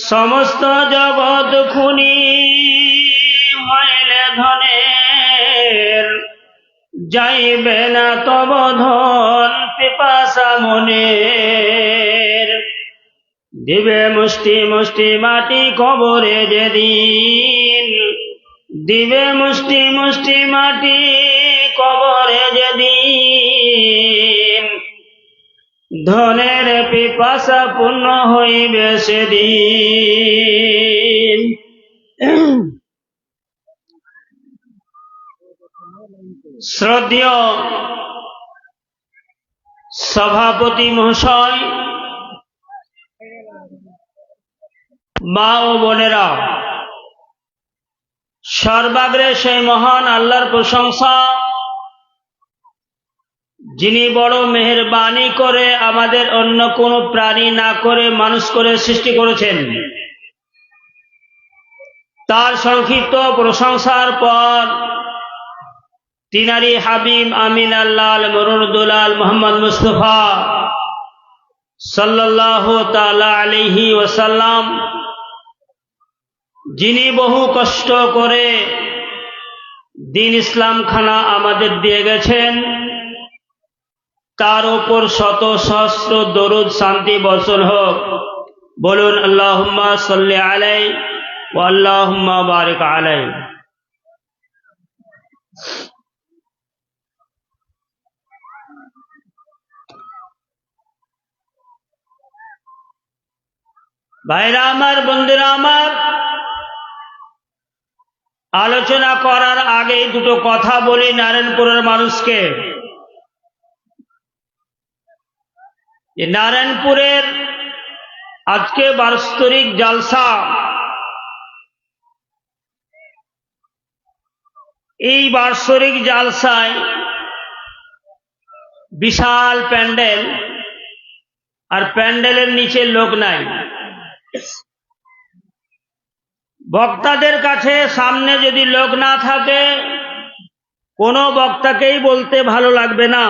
সমস্ত জগৎ খুনি হইলে ধনের, যাইবে না তব ধন পিপাসা মনের। দিবে মুষ্টি মুষ্টি মাটি কবরে যেদিন, দিবে মুষ্টি মুষ্টি মাটি কবরে যেদিন, ধনের পিপাসা পূর্ণ হইবে সেদিন। শ্রদ্ধেয় সভাপতি মহাশয়, মা ও বোনেরা, সর্বাগ্রে সেই মহান আল্লাহর প্রশংসা যিনি বড় মেহেরবানি করে আমাদের অন্য কোনো প্রাণী না করে মানুষ করে সৃষ্টি করেছেন। তার সংক্ষিপ্ত প্রশংসার পর তিনারি হাবিব আমিন আল্লাহ মরুরদুলাল মোহাম্মদ মুস্তফা সাল্লাল্লাহু তাআলা আলাইহি ওয়াসাল্লাম, যিনি বহু কষ্ট করে দিন ইসলাম খানা আমাদের দিয়ে গেছেন, তার উপর শত সহস্র দরুদ শান্তি বর্ষণ হোক। বলুন আল্লাহুম্মা সাল্লি আলাইহি ওয়া আল্লাহুম্মা বারিক আলাইহি। ভাইরা আমার, বন্ধুরা আমার, আলোচনা করার আগে দুটো কথা বলি নারায়ণপুরের মানুষকে। নারায়ণপুরের আজকে বার্ষিক জালসা, এই বার্ষিক জালসায় বিশাল প্যান্ডেল, আর প্যান্ডেলের নিচে লোক নাই। বক্তাদের কাছে সামনে যদি লোক না থাকে, কোনো বক্তাকেই বলতে ভালো লাগবে না।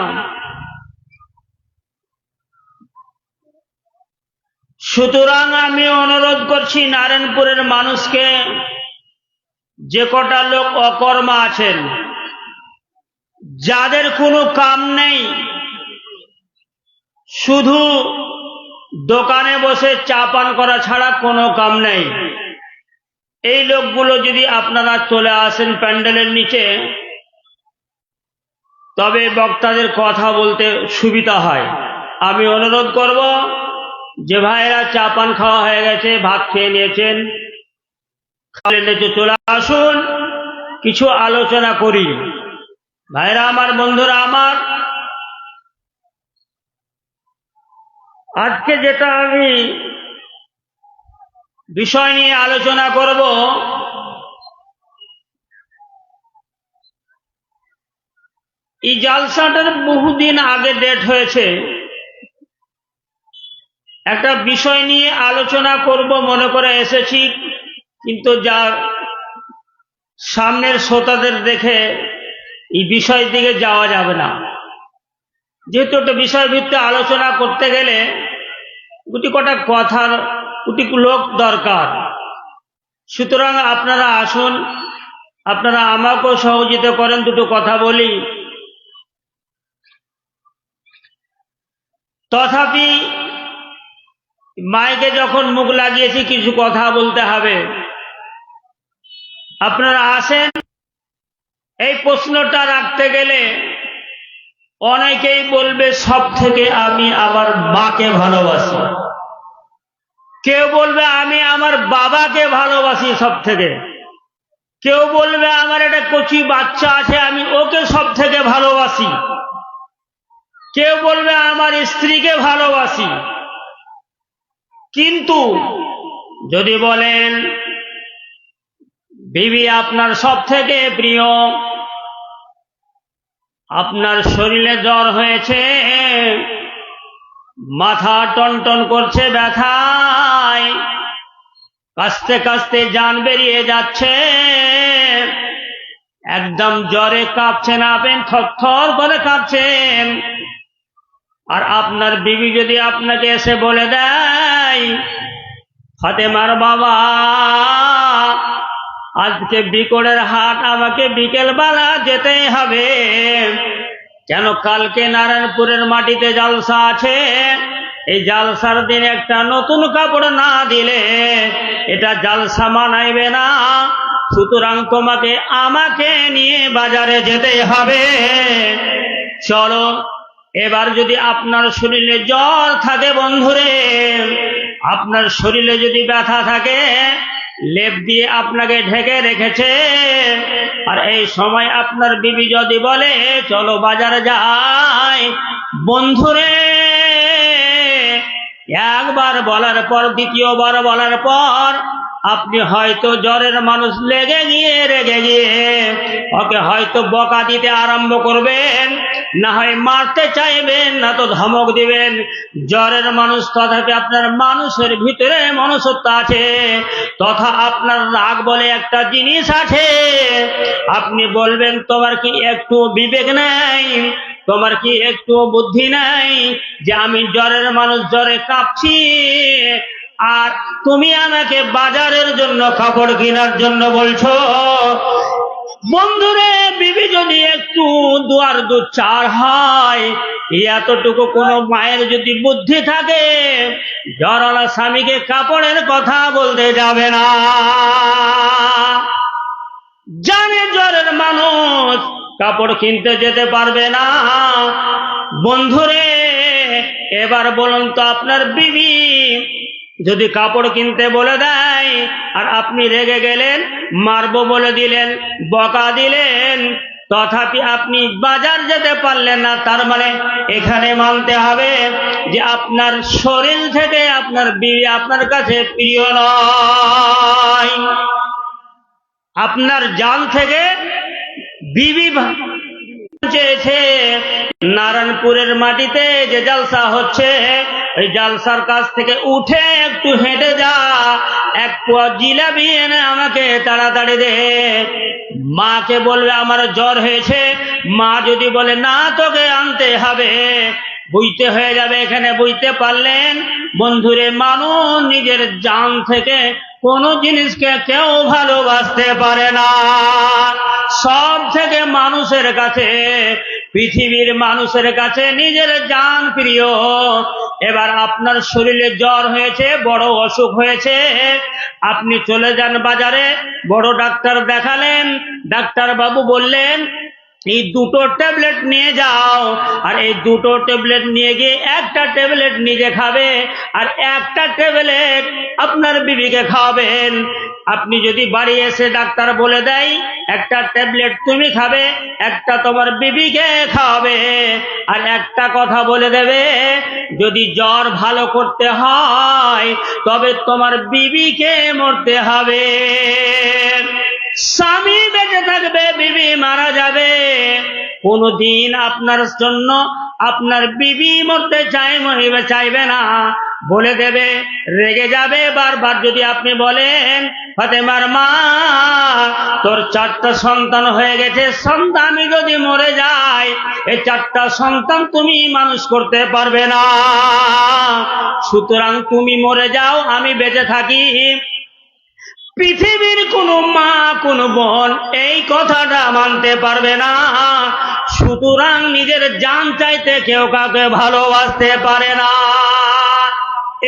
সুতরাং আমি অনুরোধ করছি নারায়ণপুরের মানুষকে, যে কটা লোক অকর্মা আছেন, যাদের কোনো কাম নেই, শুধু দোকানে বসে চা পান করা ছাড়া কোনো কাম নেই, এই লোকগুলো যদি আপনারা চলে আসেন প্যান্ডেলের নিচে, তবে বক্তাদের কথা বলতে সুবিধা হয়। আমি অনুরোধ করব যে ভাইয়েরা চা পান খাওয়া হয়ে গেছে, ভাত খেয়ে নিয়েছেন, নিচে চলে আসুন, কিছু আলোচনা করি। ভাইরা আমার, বন্ধুরা আমার, আজকে যেটা আমি বিষয় নিয়ে আলোচনা করব, এই জালসাটার বহুদিন আগে ডেট হয়েছে। একটা বিষয় নিয়ে আলোচনা করব মনে করে এসেছি, কিন্তু যার সামনের শ্রোতাদের দেখে এই বিষয়ের দিকে যাওয়া যাবে না। যেহেতু একটা বিষয় ভিত্তিক আলোচনা করতে গেলে গুটি কটা কথার গুটি লোক দরকার। সুতরাং আপনারা আসুন, আপনারা আমাকেও সহযোগিতা করেন, দুটো কথা বলি। তথাপি মাইকে যখন মুখ লাগিয়েছি, কিছু কথা বলতে হবে। আপনারা আসেন। এই প্রশ্নটা রাখতে গেলে অনেকেই বলবে সব থেকে আমি আমার মাকে ভালোবাসি, কেউ বলবে আমি আমার বাবাকে ভালোবাসি সব থেকে, কেউ বলবে আমার একটা কচি বাচ্চা আছে আমি ওকে সব থেকে ভালোবাসি, কেউ বলবে আমার স্ত্রীকে ভালোবাসি। কিন্তু যদি বলেন বিবি আপনার সব থেকে প্রিয়, আপনার শরীরে জ্বর হয়েছে, মাথা টনটন করছে ব্যথায়, কাশতে কাশতে জান বেরিয়ে যাচ্ছে, একদম জ্বরে কাঁপছেন, আপনি থরথর করে কাঁপছেন, আর আপনার বিবি যদি আপনাকে এসে বলে দেয় ফাতেমার বাবা, আজকে বিকটের হাট, আমাকে বিকেলবেলা যেতে হবে। কেন? কালকে নারায়ণপুরের মাটিতে জালসা আছে। এই জালসার দিন একটা নতুন কাপড় না দিলে এটা জালসা মানাইবে না। সুতরাং তোমাকে আমাকে নিয়ে বাজারে যেতে হবে। চলো। এবার যদি আপনার শরীরে জ্বর থাকে বন্ধুরে, আপনার শরীরে যদি ব্যথা থাকে, লেপ দিয়ে আপনাকে ঢেকে রেখেছে, আর এই সময় আপনার বিবি যদি বলে চলো বাজারে যাই, বন্ধুরে একবার বলার পর, দ্বিতীয়বার বলার পর আপনি হয়তো জ্বরের মানুষ রেগে গিয়ে ওকে হয়তো বকা দিতে আরম্ভ করবেন, না হয় মারতে চাইবেন, না তো ধমক দিবেন। জ্বরের মানুষ, তথাপি আপনার মানুষের ভিতরে মনুষ্যত্ব আছে, তথা আপনার রাগ বলে একটা জিনিস আছে। আপনি বলবেন তোমার কি একটু বিবেক নাই, তোমার কি একটু বুদ্ধি নাই যে আমি জ্বরের মানুষ, জ্বরে কাঁপছি, আর তুমি আমাকে বাজারের জন্য কাপড় কেনার জন্য বলছো। বন্ধুরে, বিবি যদি একটু দুয়ার দু চার হয়, এতটুকু কোনো মায়ের যদি বুদ্ধি থাকে, জ্বরওয়ালা স্বামীকে কাপড়ের কথা বলতে যাবে না। জানে জ্বরের মানুষ কাপড় কিনতে যেতে পারবে না। বন্ধুরে, এবার বলুন তো, আপনার বিবি যদি কাপড় কিনতে বলে দেয় আর আপনি রেগে গেলেন, মারবো বলে দিলেন, বকা দিলেন, তথাপি আপনি বাজার যেতে পারলেন না, তার মানে এখানে মানতে হবে যে আপনার শরীর থেকে আপনার বিবি আপনার কাছে প্রিয় নয়। আপনার জান থেকে বিবি চেয়েছে। নারায়ণপুরের মাটিতে যে জালসা হচ্ছে, ওই জালসার কাছ থেকে উঠে একটু হেঁটে যা, এক পোয়া জিলাপি এনে আমাকে তাড়াতাড়ি দে। মাকে বলবে আমার জ্বর হয়েছে, মা যদি বলে না তোকে আনতে হবে, বুঝতে হয়ে যাবে। এখানে বুঝতে পারলেন বন্ধুরে, মানুষ নিজের জান থেকে কোনো জিনিসকে কেউ ভালোবাসতে পারে না। সব থেকে মানুষের কাছে, পৃথিবীর মানুষের কাছে নিজের জান প্রিয়। এবার আপনার শরীরে জ্বর হয়েছে, বড় অসুখ হয়েছে, আপনি চলে যান বাজারে, বড় ডাক্তার দেখালেন, ডাক্তার বাবু বললেন এই দুটো ট্যাবলেট নিয়ে যাও, আর এই দুটো ট্যাবলেট নিয়ে গিয়ে একটা ট্যাবলেট নিজে খাবে আর একটা ট্যাবলেট আপনার বিবিকে খাওয়াবেন। আপনি যদি বাড়ি এসে ডাক্তার বলে দেয় একটা ট্যাবলেট তুমি খাবে, একটা তোমার বিবিকে খাওয়াবে, আর একটা কথা বলে দেবে যদি জ্বর ভালো করতে হয় তবে তোমার বিবিকে মরতে হবে। স্বামী বেঁচে থাকবে, বিবি মারা যাবে। কোনদিন আপনার জন্য আপনার বিবি মরতে চাইবে না, বলে দেবে, রেগে যাবে বারবার। যদি আপনি বলেন ফাতেমার মা তোর 4টা সন্তান হয়ে গেছে, সন্তান যদি মরে যায় এই 4টা সন্তান তুমি মানুষ করতে পারবে না, সুতরাং তুমি মরে যাও, আমি বেঁচে থাকি। পৃথিবীর কোনো মা কোনো বোন এই কথাটা মানতে পারবে না। সুতরাং নিজের জান চাইতে কেউ কাউকে ভালোবাসতে পারে না।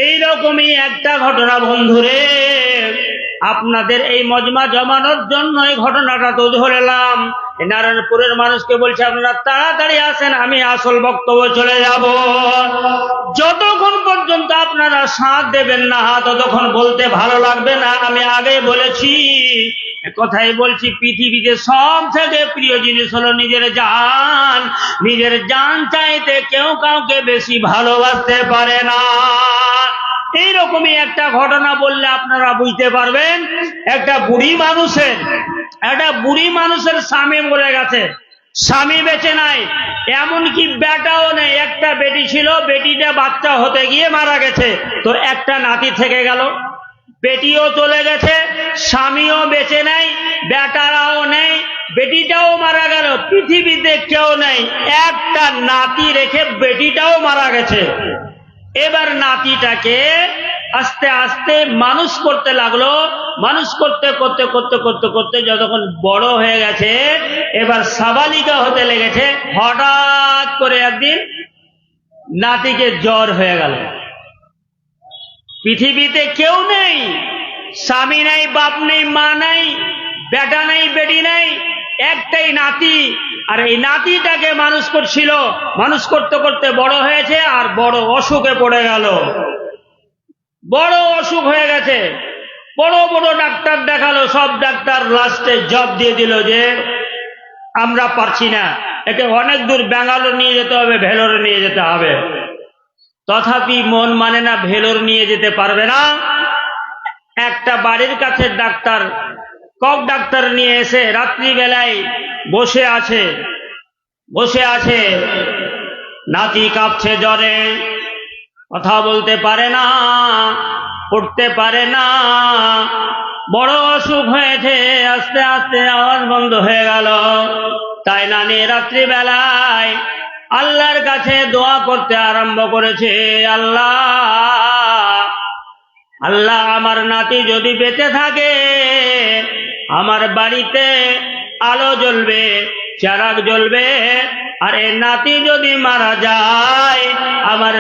এইরকমই একটা ঘটনা বন্ধুরে, আপনাদের এই মজমা জমানোর জন্য এই ঘটনাটা তো ধরলাম। নারায়ণপুরের মানুষকে বলছে আপনারা তাড়াতাড়ি আসেন, আমি আসল বক্তব্য চলে যাব। যতক্ষণ পর্যন্ত আপনারা সাথ দেবেন না ততক্ষণ বলতে ভালো লাগবে না। আমি আগে বলেছি, কথাই বলছি, পৃথিবীতে সব থেকে প্রিয় জিনিস হলো নিজের জান। নিজের জান চাইতে কেউ কাউকে বেশি ভালোবাসতে পারে না। এইরকমই একটা ঘটনা বললে আপনারা বুঝতে পারবেন। একটা বুড়ি মানুষের স্বামী মরে গেছে, স্বামী বেঁচে নাই, এমনকি বেটাও নেই। একটা বেটি ছিল, বেটিটা বাচ্চা হতে গিয়ে মারা গেছে, তো একটা নাতি থেকে গেল। বেটিও চলে গেছে, স্বামীও বেঁচে নেই, বেটারাও নেই, বেটিটাও মারা গেল, পৃথিবীতে কেউ নেই। একটা নাতি রেখে বেটিটাও মারা গেছে। এবার নাতিটাকে আস্তে আস্তে মানুষ করতে লাগলো। মানুষ করতে করতে করতে করতে করতে যতক্ষণ বড় হয়ে গেছে, এবার সাবালিকা হতে লেগেছে, হঠাৎ করে একদিন নাতিকে জ্বর হয়ে গেল। পৃথিবীতে কেউ নেই, স্বামী নাই, বাপ নেই, মা নাই, বেটা নাই, বেটি নাই, একটাই নাতি। আর এই নাতিটাকে মানুষ করছিল, মানুষ করতে করতে বড় হয়েছে আর বড় অসুখে পড়ে গেল। বড় অসুখ হয়ে গেছে, বড় বড় ডাক্তার দেখালো, সব ডাক্তার লাস্টে জব দিয়ে দিল যে আমরা পারছি না, একে অনেক দূর ব্যাঙ্গালোর নিয়ে যেতে হবে, ভেলোরে নিয়ে যেতে হবে। তথাপি মন মানে না, ভেলোর নিয়ে যেতে পারবে না। একটা বাড়ির কাছে ডাক্তার, কক ডাক্তার নিয়ে এসে রাত্রিবেলায় বসে আছে, নাতি কাঁপছে জ্বরে, কথা বলতে পারে না, উঠতে পারে না, বড় অসুখ হয়েছে, আস্তে আস্তে আওয়াজ বন্ধ হয়ে গেল। তাই নানি রাত্রিবেলায় আল্লাহর কাছে দোয়া করতে আরম্ভ করেছে, আল্লাহ, আল্লাহ, আমার নাতি যদি বেঁচে থাকে, আমার বাড়িতে আলো জ্বলবে, চারাক জ্বলবে। আর এই নাতি যদি মারা যায়, আমার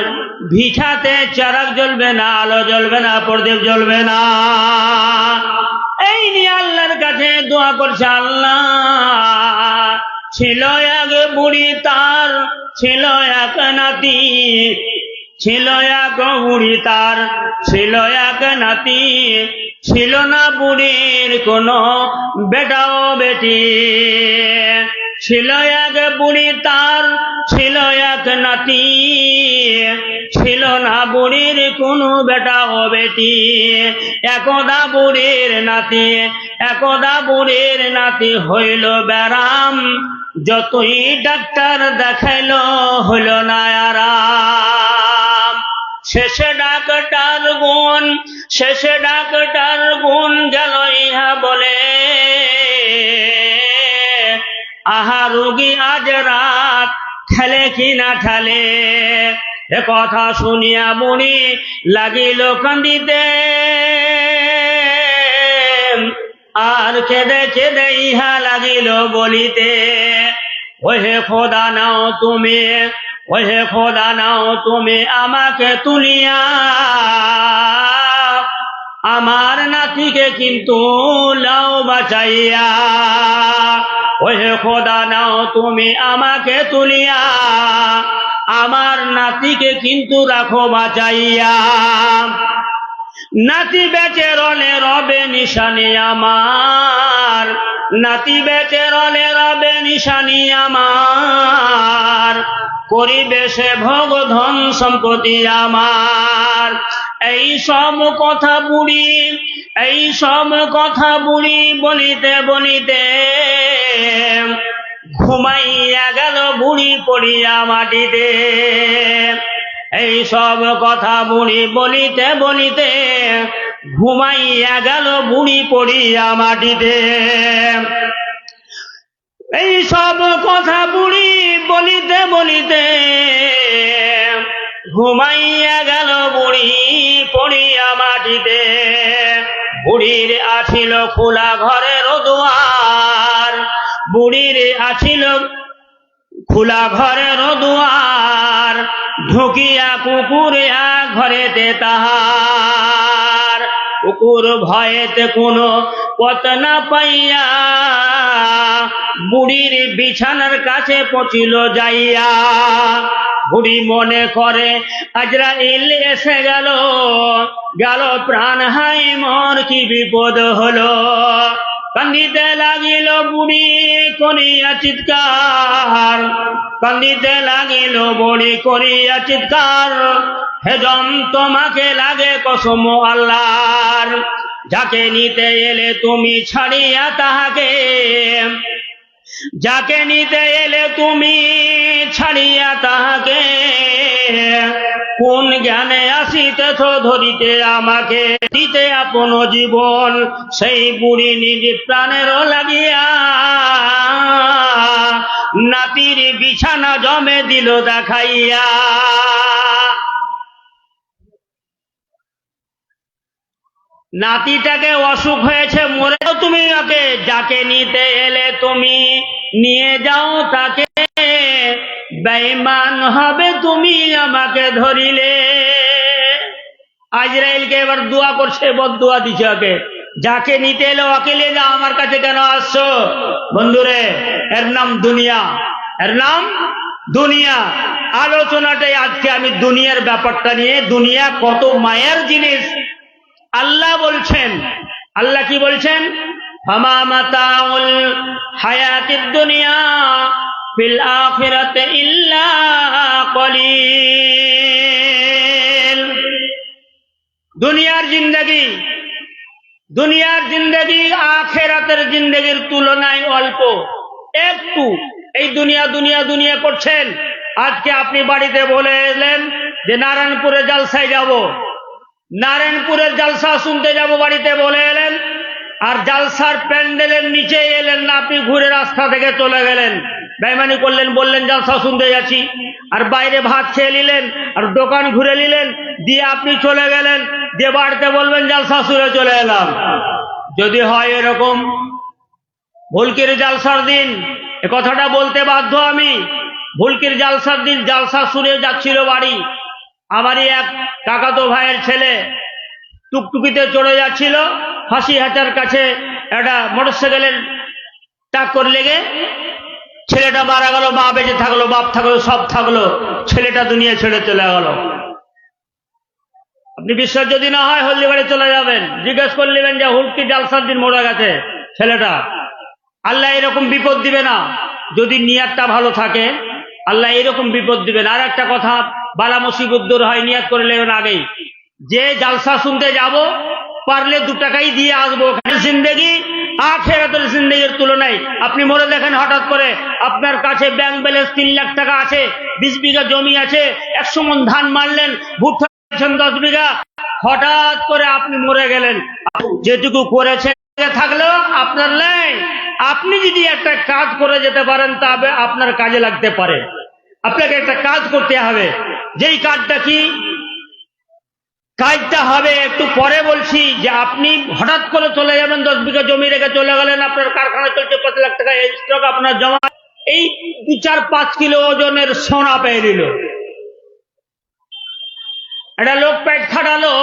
ভিটাতে চারাক জ্বলবে না, আলো জ্বলবে না, প্রদীপ জ্বলবে না। এই নিয়ে আল্লাহর কাছে দোয়া করছে। আল্লাহ, ছিল এক বুড়ি, তার ছিল এক নাতি, ছিল এক বুড়ি, তার ছিল এক নাতি, ছিল না বুড়ির কোনো বেটা ও বেটি। ছিল এক বুড়ি, তার ছিল এক নাতি, ছিল না বুড়ির কোনো বেটা ও বেটি। একদা বুড়ির নাতি হইল ব্যারাম, যতই ডাক্তার দেখাইল হইল না আরাম। শেষে ডাক্তার গুণ গেল ইহা বলে, আহা রোগী আজ রাত ঠেলে কি না ঠেলে। এ কথা শুনিয়া বুড়ি লাগিল কান্দিতে, আর কেঁদে কেঁদে ইহা লাগিল বলিতে, ওহে খোদা নাও তুমি, ওহে খোদা নাও তুমি আমাকে তুলিয়া, আমার নাতিকে কিন্তু লাও বাঁচাইয়া। ওহে খোদা নাও তুমি আমাকে তুলিয়া, আমার নাতিকে কিন্তু রাখো বাঁচাইয়া। নাতি বেঁচে রলে রবে নিশানি আমার, নাতি বেঁচে রলে রবে নিশানি আমার, করিবে সে ভোগ ধন সম্পত্তি আমার। এই সব কথা বুড়ি বলিতে বলিতে ঘুমাইয়া গেল বুড়ি পড়িয়া মাটিতে। এই সব কথা বুড়ি বলিতে বলিতে ঘুমাইয়া গেল বুড়ি পড়িয়া মাটিতে। এই সব কথা বুড়ি বলিতে বলিতে ঘুমাইয়া গেল বুড়ি পড়িয়া মাটিতে। বুড়ির আছিল খোলা ঘরের দুয়ার, বুড়ির আছিল খোলা ঘরের দুয়ার, ঢুকিয়া কুকুরিয়া ঘরেতে তাহার। কুকুর ভয়েতে কোনো পথ না পাইয়া বুড়ির বিছানার কাছে পৌঁছিল যাইয়া। বুড়ি মনে করে আজরাইল এসে গেল, প্রাণ হাই মোর কি বিপদ হলো। কান্দিতে লাগিল বুড়ি করিয়া চিৎকার, কান্দিতে লাগিল বুড়ি করিয়া চিৎকার। হেজম তোমাকে লাগে কসম আল্লাহর, যাকে নিতে এলে তুমি ছাড়িয়া তাহাকে, যাকে নিতে এলে তুমি ছাড়িয়া তাহাকে। কোন জ্ঞানে আসিতেছ ধরিতে আমাকে, দিতে আপন জীবন সেই বুড়ি নিজ প্রাণের লাগিয়া। নাতির বিছানা জমে দিল দেখাইয়া। নাতিটাকে অসুখ হয়েছে, মরেও তুমি ওকে, যাকে নিতে এলে তুমি নিয়ে যাও তাকে, বেঈমান হবে তুমি আমাকে ধরিলে। আজরাইলকে এবার দোয়া করছে, বদদোয়া দিছে ওকে, যাকে নিতে এলো ওকে নিয়ে যাও, আমার কাছে কেন আসছো? বন্ধুরে, এর নাম দুনিয়া, এর নাম দুনিয়া। আলোচনাটাই আজকে আমি দুনিয়ার ব্যাপারটা নিয়ে। দুনিয়া কত মায়ের জিনিস। আল্লাহ বলছেন, আল্লাহ কি বলছেন? ফামা মাতাউল হায়াতিদ দুনিয়া ফিল আখিরাতি ইল্লা কলিল। দুনিয়ার জিন্দেগি, দুনিয়ার জিন্দেগি আখিরাতের জিন্দেগির তুলনায় অল্প, একটু। এই দুনিয়া দুনিয়া দুনিয়া করছেন। আজকে আপনি বাড়িতে বলে এলেন যে নারায়ণপুরে জালসায় যাব, নারায়ণপুরের জালসা শুনতে যাব, বাড়িতে বলে এলেন, আর জালসার প্যান্ডেলের নিচে এলেন না, আপনি ঘুরে রাস্তা থেকে চলে গেলেন, বেঈমানি করলেন, বললেন জালসা শুনতে যাচ্ছি, আর বাইরে ভাত খেয়ে নিলেন, আর দোকান ঘুরে নিলেন, দিয়ে আপনি চলে গেলেন, দিয়ে বাড়িতে বলবেন জালসা শুনে চলে এলাম। যদি হয় এরকম, ভুলকির জালসার দিন এ কথাটা বলতে বাধ্য আমি, ভুলকির জালসার দিন জালসা শুনে যাচ্ছিল বাড়ি, আমারই এক কাকাতো ভাইয়ের ছেলে টুকটুকিতে চড়ে যাচ্ছিল, হাসিহাটার কাছে একটা মোটরসাইকেলের টাক্কর লেগে ছেলেটা মারা গেল, মা বেঁচে থাকলো, বাপ থাকলো, সব থাকলো, ছেলেটা দুনিয়া ছেড়ে চলে গেল। আপনি বিশ্বাস যদি না হয় হলদিবাড়ি চলে যাবেন, জিজ্ঞেস করে নেবেন যে হুলকি জালসার দিন মরে গেছে ছেলেটা। আল্লাহ এরকম বিপদ দিবে না যদি নিয়াতটা ভালো থাকে, আল্লাহ এরকম বিপদ দিবেন। আর একটা কথা, বালা মুসিবত দূর হয় নিয়াত করে নেবেন আগেই, যে জালসা শুনতে যাব পারলে 2 টাকাই দিয়ে আসবো। জিন্দেগি আখিরাতের জিন্দেগির তুলনায়, আপনি মরে দেখেন হঠাৎ করে আপনার কাছে ব্যাংক ব্যালেন্স 3 লাখ টাকা আছে, 20 বিঘা জমি আছে, 100 মণ ধান মারলেন, ভুট্টা 10 বিঘা, হঠাৎ করে আপনি মরে গেলেন, যেটুকু করেছেন থাকলেও আপনার নাই। আপনি যদি একটা কাজ করে যেতে পারেন তবে আপনার কাজে লাগতে পারে। আপনাকে একটা কাজ করতে হবে, যেই কাজটা কি, কাজটা হবে একটু পরে বলছি। যে আপনি হঠাৎ করে চলে যাবেন, 10 বিঘা জমি রেখে চলে গেলেন, আপনার কারখানা চলছে, 5 লাখ টাকা স্টক আপনার জমা, এই 2-4-5 কিলো ওজনের সোনা পেয়ে নিল। একটা লোক পেট খাটালো,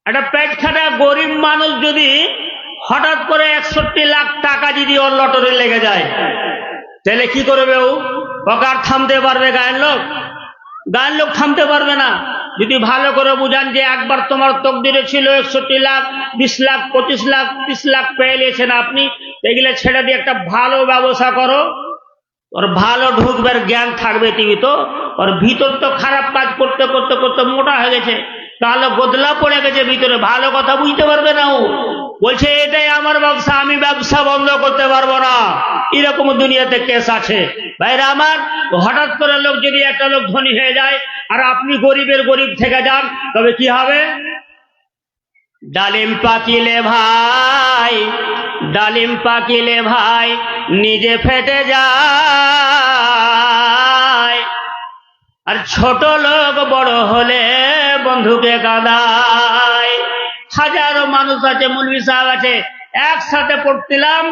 একটা পেট খাটা গরিব মানুষ যদি হঠাৎ করে 61 লাখ টাকা যদি ওর লটারি লেগে যায়, তাহলে কি করবে? ওকে আর থামতে পারবে গায়ের লোক? গায়ের লোক থামতে পারবে না। যদি ভালো করে বুঝান যে একবার তোমার তকদিরে ছিল 61 লাখ, 20 লাখ, 25 লাখ, 30 লাখ পেয়ে নিয়েছেন আপনি, এগুলো ছেড়ে দিয়ে একটা ভালো ব্যবসা করো, ওর ভালো ঢুকবার জ্ঞান থাকবে টিভি তো, ওর ভিতর তো খারাপ কাজ করতে করতে করতে মোটা হয়ে গেছে, তাহলে বদলা পড়ে গেছে ভিতরে, ভালো কথা বুঝতে পারবে না। ও বলছে এটাই আমার ব্যবসা, আমি ব্যবসা বন্ধ করতে পারবো না। এরকম দুনিয়াতে কেস আছে ভাইরা আমার। হঠাৎ করে লোক যদি একটা লোক ধনী হয়ে যায় আর আপনি গরিবের গরিব থেকে যান, তবে কি হবে? ডালিম পাকিলে ভাই, ডালিম পাকিলে ভাই নিজে ফেটে যায়, আর ছোট লোক বড় হলে বন্ধুকে কাঁদায়। হাজারো মানুষ আছে, মৌলভী সাহেব আছে, একসাথে পড়ছিলাম,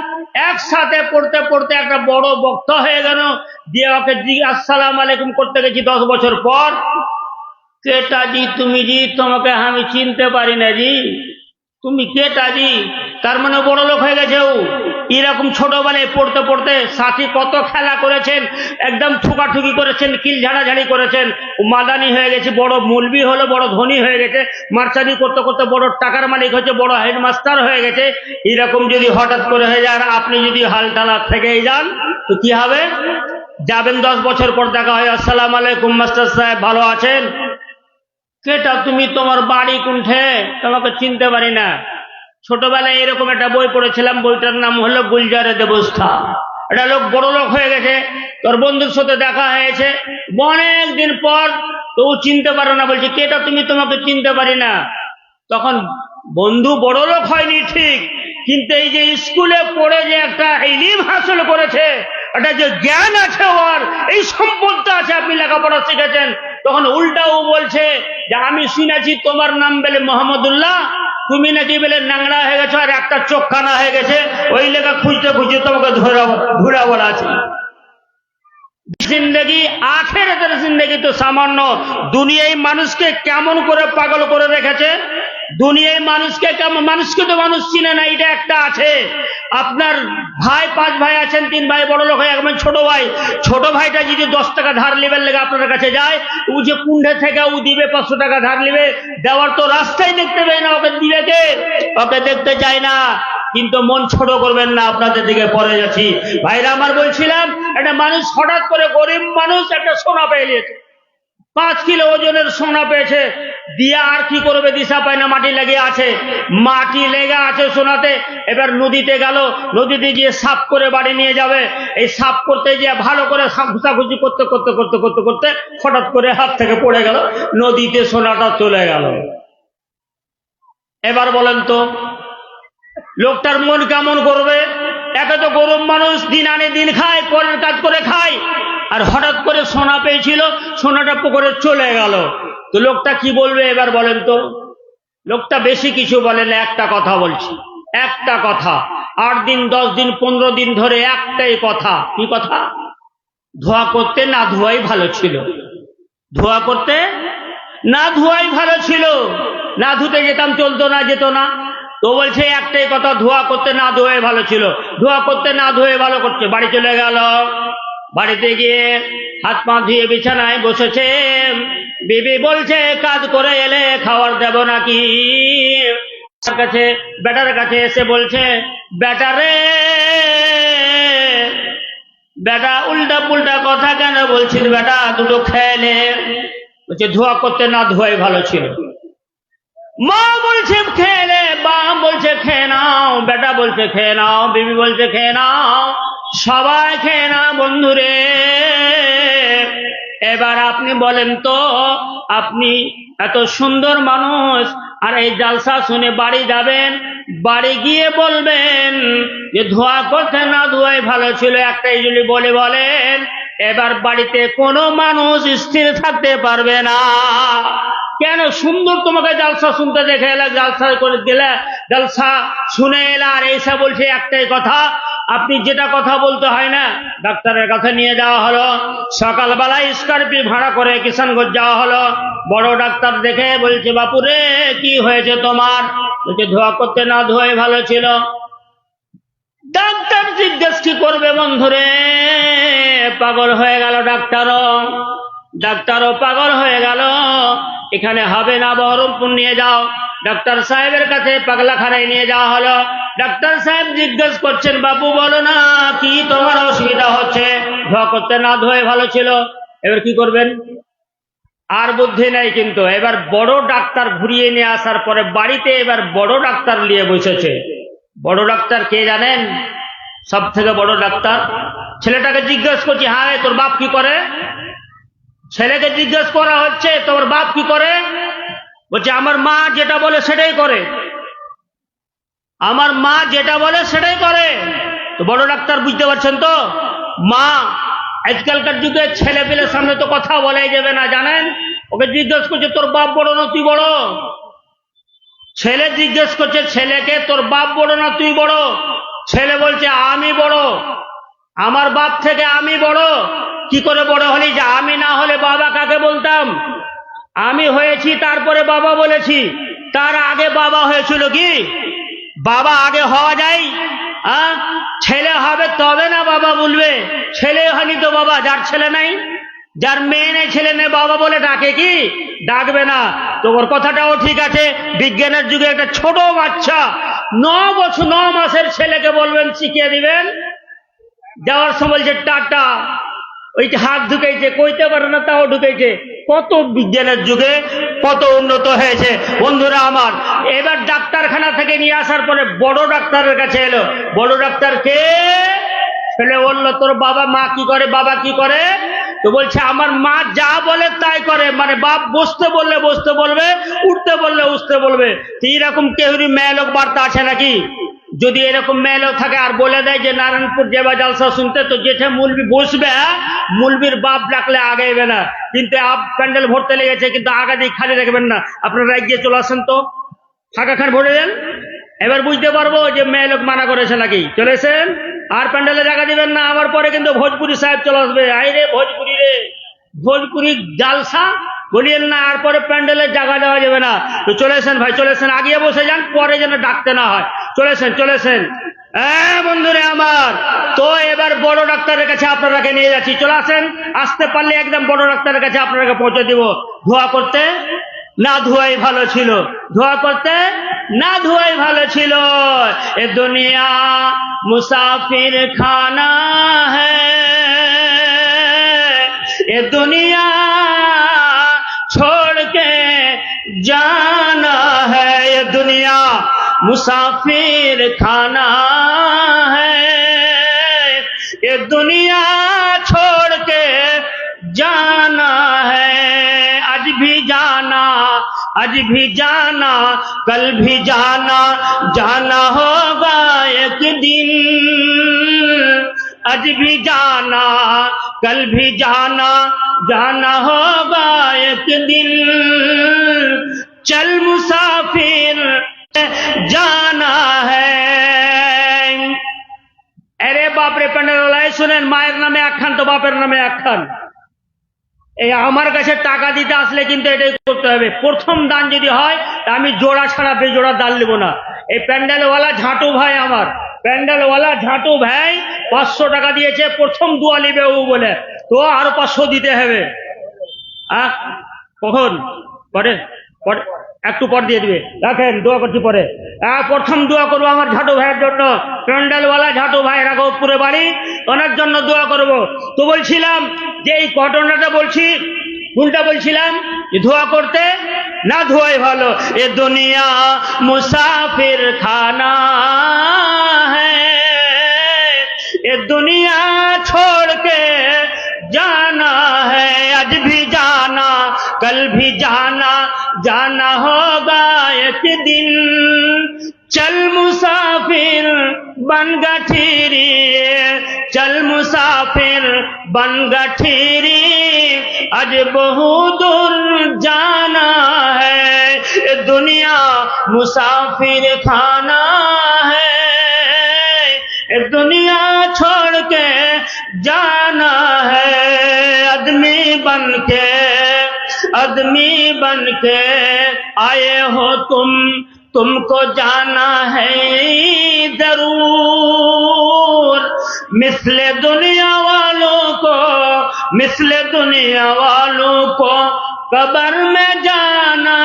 একসাথে পড়তে পড়তে একটা বড় বক্তা হয়ে গেল, দিয়ে ওকে আসসালাম আলাইকুম করতে গেছি 10 বছর পর, কেটা জি তুমি জি, তোমাকে আমি চিনতে পারি না জি, তুমি কেটা জি? তার মানে বড় লোক হয়ে গেছে ও। এরকম ছোটবেলায় পড়তে পড়তে সাথী কত খেলা করেছেন, একদম ঠুকাঠুকি করেছেন, কিল ঝাড়াঝাড়ি করেছেন, ও মাদানি হয়ে গেছে, বড় মৌলবি হলো, বড় ধনী হয়ে গেছে, মার্চারি করতে করতে বড় টাকার মালিক হয়েছে, বড় হেডমাস্টার হয়ে গেছে। এরকম যদি হঠাৎ করে হয়ে যায় আর আপনি যদি হালটালা থেকেই যান, তো কি হবে? যাবেন 10 বছর পর দেখা হয়, আসসালাম আলাইকুম মাস্টার সাহেব, ভালো আছেন? কেটা তুমি, তোমার বাড়ি কোনঠে? তোমাকে চিনতে পারি না। ছোটবেলায় এরকম একটা বই পড়েছিলাম, বইটার নাম হলো গুলজারে দেবস্থা। একটা লোক বড় লোক হয়ে গেছে, তোর বন্ধুর সাথে দেখা হয়েছে অনেক দিন পর, তো ও চিনতে পারে না, বলছে কেটা তুমি, তোমাকে চিনতে পারি না। তখন বন্ধু বড় লোক হয়নি ঠিক, কিন্তু এই যে স্কুলে পড়ে যে একটা ইলম হাসিল করেছে, একটা যে জ্ঞান আছে, ওর এই সম্পদটা আছে, আপনি লেখাপড়া শিখেছেন, তখন উল্টাও বলছে যে আমি শুনেছি তোমার নাম বলে মোহাম্মদুল্লাহ, তুমি নাকি বলে ন্যাংরা হয়ে গেছো আর একটা চোখ কানা হয়ে গেছে, ওই লেখা খুঁজতে খুঁজতে তোমাকে ধরা বলা আছে। জিন্দগি আখেরাতের জিন্দগি তো সামান্য। দুনিয়ায় মানুষকে কেমন করে পাগল করে রেখেছে, দুনিয়ায় মানুষকে কেমন, মানুষকে তো মানুষ চিনে না, এটা একটা আছে। আপনার ভাই 5 ভাই আছেন, 3 ভাই বড় লোক হয়, একবার ছোট ভাইটা যদি 10 টাকা ধার নেবেন লেগে আপনার কাছে যায়, ও যে কুণ্ঠে থেকে ও দিবে 500 টাকা ধার নেবে, দেওয়ার তো রাস্তাই দেখতে পাই না, ওকে দিবে কে? ওকে দেখতে চায় না। কিন্তু মন ছোট করবেন না, আপনাদের দিকে পরে যাচ্ছি ভাইরা আমার। বলছিলাম একটা মানুষ হঠাৎ করে, গরিব মানুষ একটা সোনা পেয়ে নিয়েছে, 5 কিলো ওজনের সোনা পেয়েছে, দিয়া আর কি করবে দিশা পায় না, মাটি লেগে আছে সোনাতে। এবার নদীতে গেল, নদীতে গিয়ে সাফ করে বাড়ি নিয়ে যাবে। এই সাফ করতে গিয়ে ভালো করে ঘুষাঘুষি করতে করতে করতে করতে করতে হঠাৎ করে হাত থেকে পড়ে গেল, নদীতে সোনাটা চলে গেল। এবার বলেন তো লোকটার মন কেমন করবে? একে তো গরিব মানুষ, দিন আনে দিন খায়, পরের কাজ করে খায়, আর হঠাৎ করে সোনা পেয়েছিল, সোনাটা পুকুরে চলে গেল, তো লোকটা কি বলবে? এবার বলেন তো। লোকটা বেশি কিছু বলে না, একটা কথা বলছি, একটা কথা। 8 দিন 10 দিন 15 দিন ধরে একটাই কথা। কি কথা? ধোয়া করতে না ধোয়াই ভালো ছিল, ধোয়া করতে না ধোয়াই ভালো ছিল, না ধুতে যেতাম চলতো না, যেত না। তো বলছে একটাই কথা, ধোয়া করতে না ধোয়াই ভালো ছিল, ধোয়া করতে না ধোয়াই ভালো করছে। বাড়ি চলে গেল, বাড়িতে গিয়ে হাত পা ধুয়ে বিছানায় বসেছে। বিবি বলছে কাজ করে এলে খাবার দেব নাকি? বেটার কাছে এসে বলছে, বেটারে, বেটা উল্টা পুল্টা কথা কেন বলছিস বেটা, দুটো খেলে। বলছে ধোয়া করতে না ধোয়াই ভালো ছিল। মা বলছে খেলে, বাপ বলছে খেয়ে নাও, বেটা বলছে খেয়ে নাও, বিবি বলছে খেয়ে নাও, সবাই খেয়ে না বন্ধুরে। এবার আপনি বলেন তো, আপনি এত সুন্দর মানুষ, আর এই জালসা শুনে বাড়ি যাবেন, বাড়ি গিয়ে বলবেন যে ধোয়া করতে না ধোয়াই ভালো ছিল, একটাই যদি বলেন, এবার বাড়িতে কোনো মানুষ স্থির থাকতে পারবে না। কেন? সুন্দর তোমাকে জালসা শুনতে দেখে এলে, জালসা করে দিলে, জালসা শুনে এলে, আর এইসব বলছে একটাই কথা। আপনি যেটা কথা বলতে হয় না, ডাক্তারের কাছে নিয়ে যাওয়া হলো, সকালবেলায় স্করপিও ভাড়া করে কিষানগঞ্জ যাওয়া হলো। বড় ডাক্তার দেখে বলছে বাপুরে কি হয়েছে তোমার? বলছে ধোয়া করতে না ধোয়াই ভালো ছিল। ডাক্তার জিজ্ঞেস কি করবে বন্ধুরে, পাগল হয়ে গেল ডাক্তারও পাগল হয়ে গেল। এখানে হবে না, বহরমপুর নিয়ে যাও। ডাক্তার সাহেবের কাছে পাগলাখানায় নিয়ে যাওয়া হলো। ডাক্তার সাহেব জিজ্ঞেস করছেন, বাবু বলো না কি তোমার অসুবিধা হচ্ছে? ধোয়া করতে না ধোয়ে ভালো ছিল। এবার কি করবেন? আর বুদ্ধি নাই। কিন্তু এবার বড় ডাক্তার ঘুরিয়ে নিয়ে আসার পরে বাড়িতে এবার বড় ডাক্তার নিয়ে বসেছে। বড় ডাক্তার কে জানেন? সব থেকে বড় ডাক্তার। ছেলেটাকে জিজ্ঞেস করছি, হ্যাঁ তোর বাপ কি করে? ছেলেকে জিজ্ঞেস করা হচ্ছে তোর বাপ কি করে? বলছে আমার মা যেটা বলে সেটাই করে, আমার মা যেটা বলে সেটাই করে। তো বড় ডাক্তার বুঝতে পারছেন তো, মা আজকালকার যুগে ছেলে পেলের সামনে তো কথা বলাই যাবে না, জানেন? ওকে জিজ্ঞেস করছে তোর বাপ বড় না তুই বড়? ছেলে জিজ্ঞেস করছে ছেলেকে, তোর বাপ বড় না তুই বড়? ছেলে বলছে আমি বড়, আমার বাপ থেকে আমি বড়। কি করে বড় হলি? যে আমি না হলে বাবা কাকে বলতাম? আমি হয়েছি তারপরে বাবা বলেছি, তার আগে বাবা হয়েছিল কি? বাবা আগে হওয়া যায়? ছেলে হবে তবে না বাবা বলবে। ছেলে হয়নি তো বাবা। যার ছেলে নাই, যার মেয়ে নেই, ছেলে নেই, বাবা বলে ডাকে কি? ডাকবে না। তো ওর কথাটাও ঠিক আছে। বিজ্ঞানের যুগে একটা ছোট বাচ্চা 9 মাসের ছেলেকে বলবেন, শিখিয়ে দিবেন, যাওয়ার সময় বলছে টাটা, ওই যে হাত ঢুকেছে, কইতে পারে না তাও ঢুকেছে। কত বিজ্ঞানের যুগে কত উন্নত হয়েছে বন্ধুরা আমার। এবার ডাক্তারখানা থেকে নিয়ে আসার পরে বড় ডাক্তারের কাছে এলো। বড় ডাক্তার কে? ছেলে বললো তোর বাবা মা কি করে? বাবা কি করে? তো বলছে আমার মা যা বলে তাই করে, মানে বাপ বসতে বললে বসতে বলবে, উঠতে বললে উঠতে বলবে। তো এরকম কেউরি মেয়ে লোক বার্তা আছে নাকি? যদি এরকম মেয়ে লোক থাকে আর বলে দেয় যে নারায়ণপুর যাবা জালসা শুনতে, তো যেটা মুলবি বসবে, মুলবির বাপ ডাকলে আগাইবে না। কিন্তু প্যান্ডেল ভরতে লেগেছে, কিন্তু আগা দিয়ে খালি রাখবেন না, আপনারা এগিয়ে চলে আসেন তো। ফাঁকাখান ভরে দেন, এবার বুঝতে পারবো যে মেয়ে লোক মানা করেছে নাকি। চলেছেন, আর প্যান্ডেলে জায়গা দিবেন না, আমার পরে কিন্তু ভোজপুরি সাহেব চলে আসবে। আই রে ভোজপুরি রে, ভোজপুরি জালসা বলিয়েন না, আর পরে প্যান্ডেলে জায়গা দেওয়া যাবে না। তো চলেছেন ভাই, চলেছেন, আগিয়ে বসে যান, পরে যেন ডাকতে না হয়। চলেছেন চলেছেন। বন্ধুরে আমার, তো এবার বড় ডাক্তারের কাছে আপনারাকে নিয়ে যাচ্ছি। চলে আসেন, আসতে পারলে একদম বড় ডাক্তারের কাছে আপনাকে পৌঁছে দিব। ধোয়া করতে না ধোয়াই ভালো ছিল, ধোয়া করতে না ধোয়াই ভালো ছিল। এ দুনিয়া মুসাফির খানা হ্যায়, এ দুনিয়া छोड़ के जाना है, ये दुनिया मुसाफिर खाना है, ये दुनिया छोड़ के जाना है। आज भी जाना, आज भी जाना, कल भी जाना, जाना होगा एक दिन। आज भी जाना, कल भी जाना, जाना होगा एक दिन। चल मुसाफिर जाना है। अरे बाप रे প্যান্ডেল শুনেন, মায়ের নামে একখান তো বাপের নামে একখান। এই আমার কাছে টাকা দিতে আসলে কিন্তু এটাই করতে হবে। প্রথম দান যদি হয় তা আমি জোড়া ছাড়া বেজোড়া দান নেব না। এই প্যান্ডেলওয়ালা ঝাঁটু ভাই, আমার প্যান্ডেলওয়ালা ঝাঁটু ভাই 500 টাকা দিয়েছে, প্রথম দোয়া নিবে ও বলে, তো আরো 500 দিতে হবে। কখন? পরে পরে একটু পর দিয়ে দিবে, রাখেন, দোয়া করছি পরে। প্রথম দোয়া করবো আমার ঝাঁটু ভাইয়ের জন্য, প্যান্ডেলওয়ালা ঝাঁটু ভাই রাঘবপুরে বাড়ি, ওনার জন্য দোয়া করব। তো বলছিলাম যে এই ঘটনাটা বলছি, কোনটা বলছিলাম, ধোয়া করতে না ধোয়াই ভালো। এ দুনিয়া মুসাফির খানা হ্যায়, এ দুনিয়া छोड़ के जाना है। आज भी जाना, कल भी जाना, जाना होगा एक दिन। चल मुसाफिर बन गठीरी, चल मुसाफिर बन गठीरी, आज बहु दूर जाना है। ये दुनिया मुसाफिर खाना है, ये दुनिया छोड़ के जाना है। आदमी बन के आए हो तुम, तुमको जाना है जरूर। मिसले दुनिया वालों को कब्र में जाना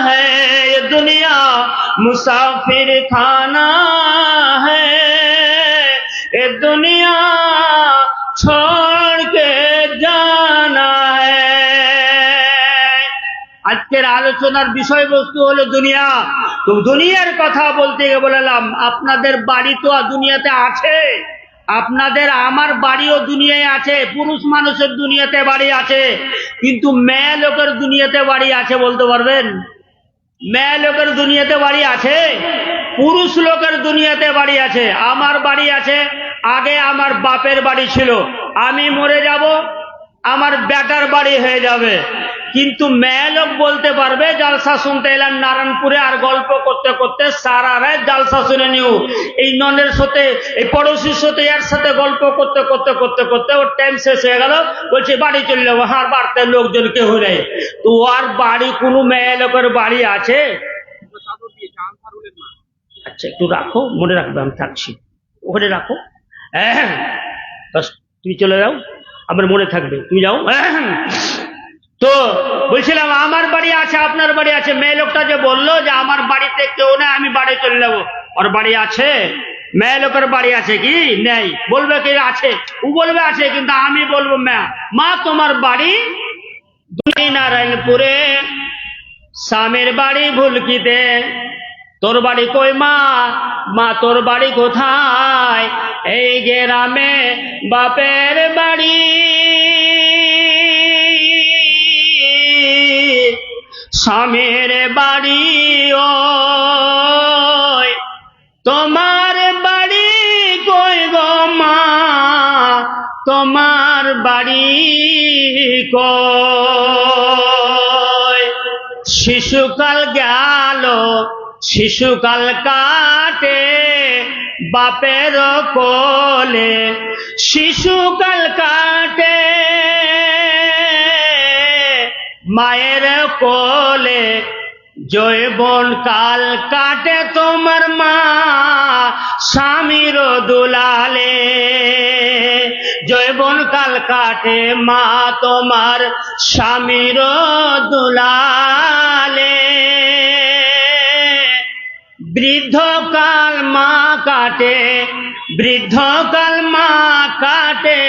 है। ये दुनिया मुसाफिर खाना है, ये दुनिया छोड़ के जाना है। আজকের আলোচনার বিষয়বস্তু হলো দুনিয়া। তো দুনিয়ার কথা বলতে গিয়ে বললাম, আপনাদের বাড়ি তো দুনিয়াতে আছে, আপনাদের আমার বাড়িও দুনিয়ায় আছে, পুরুষ মানুষের দুনিয়াতে বাড়ি আছে, কিন্তু মেয়ে লোকের দুনিয়াতে বাড়ি আছে বলতে পারবেন? মেয়ে লোকের দুনিয়াতে বাড়ি আছে, পুরুষ লোকের দুনিয়াতে বাড়ি আছে। আমার বাড়ি আছে, আগে আমার বাপের বাড়ি ছিল, আমি মরে যাব আমার বেটার বাড়ি হয়ে যাবে। কিন্তু মেয়ে লোক বলতে পারবে জালসা শুনতে এলাম নারায়ণপুরে, আর গল্প করতে করতে সারা রাত জালসা শুনে নিও। এই ননের সাথে, এই পড়োশির সাথে, এর সাথে গল্প করতে করতে করতে করতে ওর টাইম শেষ হয়ে গেল, বলছে বাড়ি চলে যাবো। আর বাড়িতে লোকজন কেউ নেই, তো আর বাড়ি কোনো মেয়ে লোকের বাড়ি আছে? আচ্ছা একটু রাখো, মনে রাখবে আমি থাকছি, ওখানে রাখো। তুমি চলে যাও, আমার মনে থাকবে, তুমি যাও। তো বলছিলাম আমার বাড়ি আছে, আপনার বাড়ি আছে। মেয়ে লোকটা যে বললো যে আমার বাড়িতে কেউ নেই, আমি বাড়ি চলে যাবো, ওর বাড়ি আছে? মেয়ে লোকের বাড়ি আছে কি? নেই। বলবে কি আছে? ও বলবে আছে, কিন্তু আমি বলবো মা তোমার বাড়ি নারায়ণপুরে, স্বামীর বাড়ি ভুলকিতে, তোর বাড়ি কই মা তোর বাড়ি কোথায়? এই গ্রামে বাপের বাড়ি, স্বামীর বাড়ি ওই, তোমার বাড়ি কই গো মা, তোমার বাড়ি কই? শিশুকাল গেল শিশুকাল কাটে বাপের কোলে, শিশুকাল কাটে মায়ের কোলে, যৌবন কাল কাটে তোমার মা স্বামীর দুলালে, যৌবন কাল কাটে মা তোমার স্বামীর দুলালে, বৃদ্ধকাল মা কাটে, বৃদ্ধকাল মা কাটে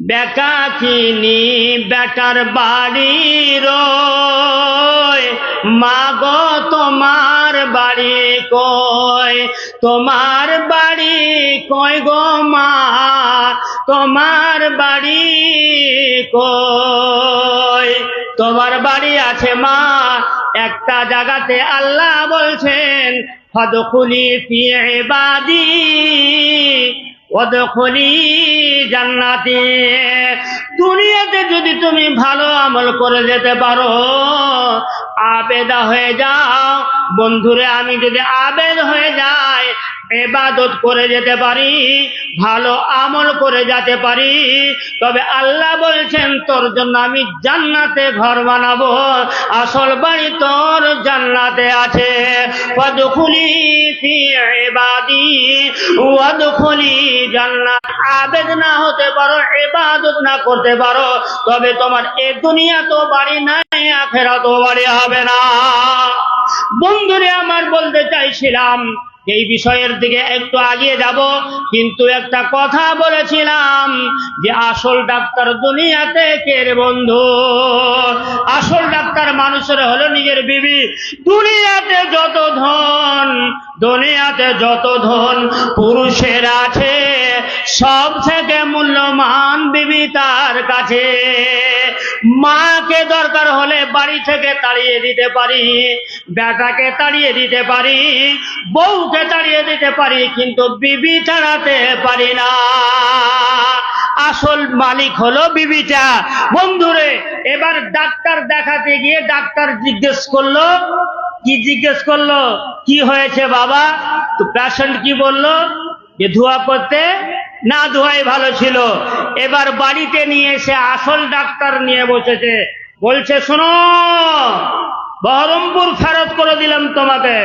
বেকাকিনী বেটার বাড়ির, মা গো তোমার বাড়ি কই, তোমার বাড়ি কই গো মা, তোমার বাড়ি কই, তোমার বাড়ি আছে মা একটা জায়গাতে। আল্লাহ বলছেন ফাদখুলি ফি ইবাদি ওয়াদখুলি জান্নাতি। দুনিয়াতে যদি তুমি ভালো আমল করে যেতে পারো, আবেদা হয়ে যাও, বন্ধুরে আমি যদি আবেদ হয়ে যাই, ইবাদত করে যেতে পারি, ভালো আমল করে যেতে পারি, তবে আল্লাহ বলছেন তোর জন্য আমি জান্নাতে ঘর বানাবো, আসল বাড়ি তোর জান্নাতে আছে। ওয়াদখুলি ফি ইবাদি ওয়াদখুলি জান্নাত। আবেদ না হতে পারো, ইবাদত না করতে পারো, তবে তোমার এই দুনিয়া তো বাড়ি নাই, আখিরাত তো বাড়ি হবে না। বন্ধুরে আমার বলতে চাইছিলাম এই বিষয়ের দিকে একটু আগিয়ে যাব, কিন্তু একটা কথা বলেছিলাম যে আসল ডাক্তার দুনিয়াতে কে রে বন্ধু? আসল ডাক্তার মানুষের হলো নিজের বিবি। দুনিয়াতে যত ধন, দুনিয়াতে যত ধন পুরুষের আছে, সব থেকে মূল্যবান বিবি তার কাছে। মাকে দরকার হলে বাড়ি থেকে তাড়িয়ে দিতে পারি, বেটাকে তাড়িয়ে দিতে পারি, বউকে তাড়িয়ে দিতে পারি, কিন্তু বিবি তাড়াতে পারি না। আসল মালিক হলো বিবিটা। বন্ধুরে এবার ডাক্তার দেখাতে গিয়ে ডাক্তার জিজ্ঞেস করলো, কি জিজ্ঞেস করলো? কি হয়েছে বাবা? তো পেশেন্ট কি বললো? যে ধোয়া করতে না ধোয়াই ভালো ছিল। এবার বাড়িতে নিয়ে এসে আসল ডাক্তার নিয়ে বসেছে, বলছে শোনো, বহরমপুর ফেরত করে দিলাম তোমাকে,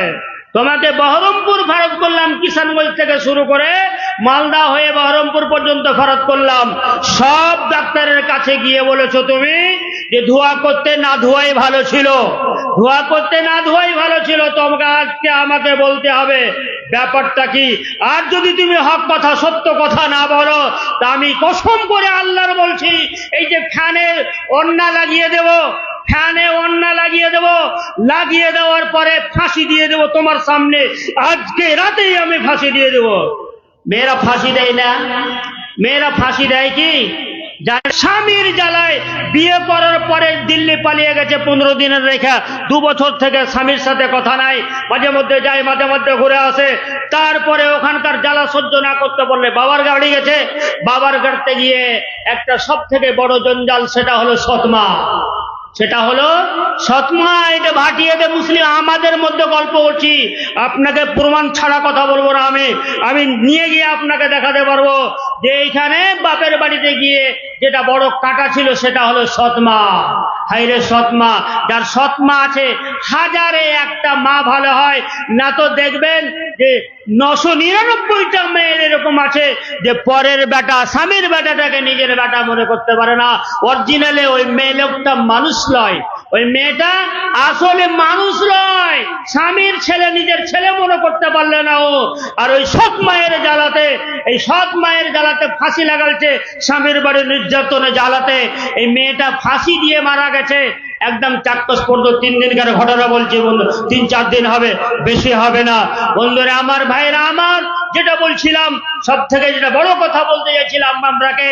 তোমাকে বহরমপুর ফেরত করলাম, কিষানগঞ্জ থেকে শুরু করে মালদা হয়ে বহরমপুর পর্যন্ত ফেরত করলাম। সব ডাক্তারের কাছে গিয়ে বলেছো তুমি যে ধোয়া করতে না ধোয়াই ভালো ছিল, ধোয়া করতে না ধোয়াই ভালো ছিল। তোমাকে আজকে আমাকে বলতে হবে ব্যাপারটা কি। আর যদি তুমি হক কথা সত্য কথা না বলো, তা আমি কসম করে আল্লাহর বলছি, এই যে ফ্যানের ওড়না লাগিয়ে দেব, ফ্যানে ওড়না লাগিয়ে দেব, লাগিয়ে দেওয়ার পরে ফাঁসি দিয়ে দেব তোমার সামনে, আজকে রাতেই আমি ফাঁসি দিয়ে দেব। মেয়েরা ফাঁসি দেয় না? মেয়েরা ফাঁসি দেয় কি? স্বামীর জ্বালায় বিয়ে করার পরে দিল্লি পালিয়ে গেছে 15 দিনের রেখা, 2 বছর থেকে স্বামীর সাথে কথা নাই, মাঝে মধ্যে যায় মাঝে মধ্যে ঘুরে আসে। তারপরে ওখানকার জ্বালা সহ্য না করতে পারলে বাবার গাড়ি গেছে, বাবার গাড়িতে গিয়ে একটা সব থেকে বড় জঞ্জাল, সেটা হলো সৎমা, সেটা হলো সৎমা। এটা ভাটিয়েতে মুসলিম আমাদের মধ্যে গল্প করছি, আপনাকে প্রমাণ ছাড়া কথা বলবো না। আমি নিয়ে গিয়ে আপনাকে দেখাতে পারবো যে এইখানে বাপের বাড়িতে গিয়ে যেটা বড় কাটা ছিল সেটা হলো সৎমা। হাইরে সৎমা, যার সৎমা আছে হাজারে একটা মা ভালো হয় না, তো দেখবেন যে 999টা মেয়ের এরকম আছে যে পরের বেটা, স্বামীর বেটাটাকে নিজের বেটা মনে করতে পারে না। অরিজিনালে ওই মেয়ে লোকটা মানুষ নয়, ওই মেয়েটা আসলে মানুষ নয়, স্বামীর ছেলে নিজের ছেলে মনে করতে পারলে না ও। আর ওই সৎ মায়ের জ্বালাতে, এই সৎ মায়ের জ্বালাতে ফাঁসি লাগালছে, স্বামীর বাড়ি নির্যাতনে জ্বালাতে এই মেয়েটা ফাঁসি দিয়ে মারা গেছে। একদম চাক্ষুষ পর্যন্ত 3 দিনকার ঘটনা বলছি বন্ধু, 3-4 দিন হবে, বেশি হবে না। বন্ধুরা আমার, ভাইরা আমার, যেটা বলছিলাম সব থেকে যেটা বড় কথা বলতে চাইছিলাম আমরাকে,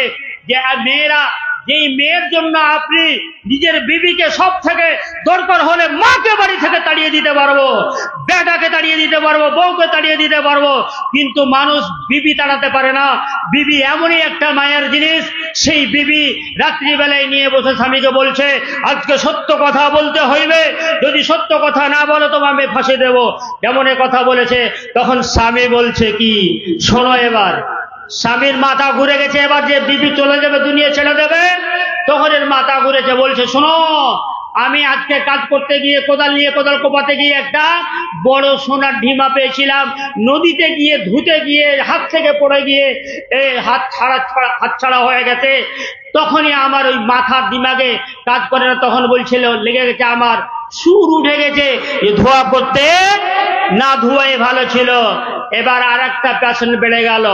যে মেয়েরা যে এই মেয়ের জন্য আপনি নিজের বিবিকে সব থেকে দরকার হলে মাকে বাড়ি থেকে তাড়িয়ে দিতে পারবো, বেটাকে তাড়িয়ে দিতে পারবো, বউকে তাড়িয়ে দিতে পারবো, কিন্তু মানুষ বিবি তাড়াতে পারে না। বিবি এমনই একটা মায়ের জিনিস, সেই বিবি রাত্রিবেলায় নিয়ে বসে স্বামীকে বলছে আজকে সত্য কথা বলতে হইবে, যদি সত্য কথা না বলো তোমাকে ফাঁসি দেব, এমন কথা বলেছে। তখন স্বামী বলছে কি, শোনো এবার স্বামীর মাথা ঘুরে গেছে, এবার যে বিবি চলে যাবে, দুনিয়া ছেড়ে দেবে, তখন এর মাথা ঘুরেছে, বলছে শোনো আমি আজকে কাজ করতে গিয়ে কোদাল কোপাতে গিয়ে একটা বড় সোনার ঢিমা পেয়েছিলাম, নদীতে গিয়ে ধুতে গিয়ে হাত থেকে পড়ে গিয়ে হাত ছাড়া হয়ে গেছে। তখনই আমার ওই মাথার দিমাগে কাজ করে না, তখন বলছিল লেগে গেছে, আমার সুর উঠে গেছে যে ধোয়া করতে না ধোয়াই ভালো ছিল। এবার আর একটা প্যাশন বেড়ে গেল,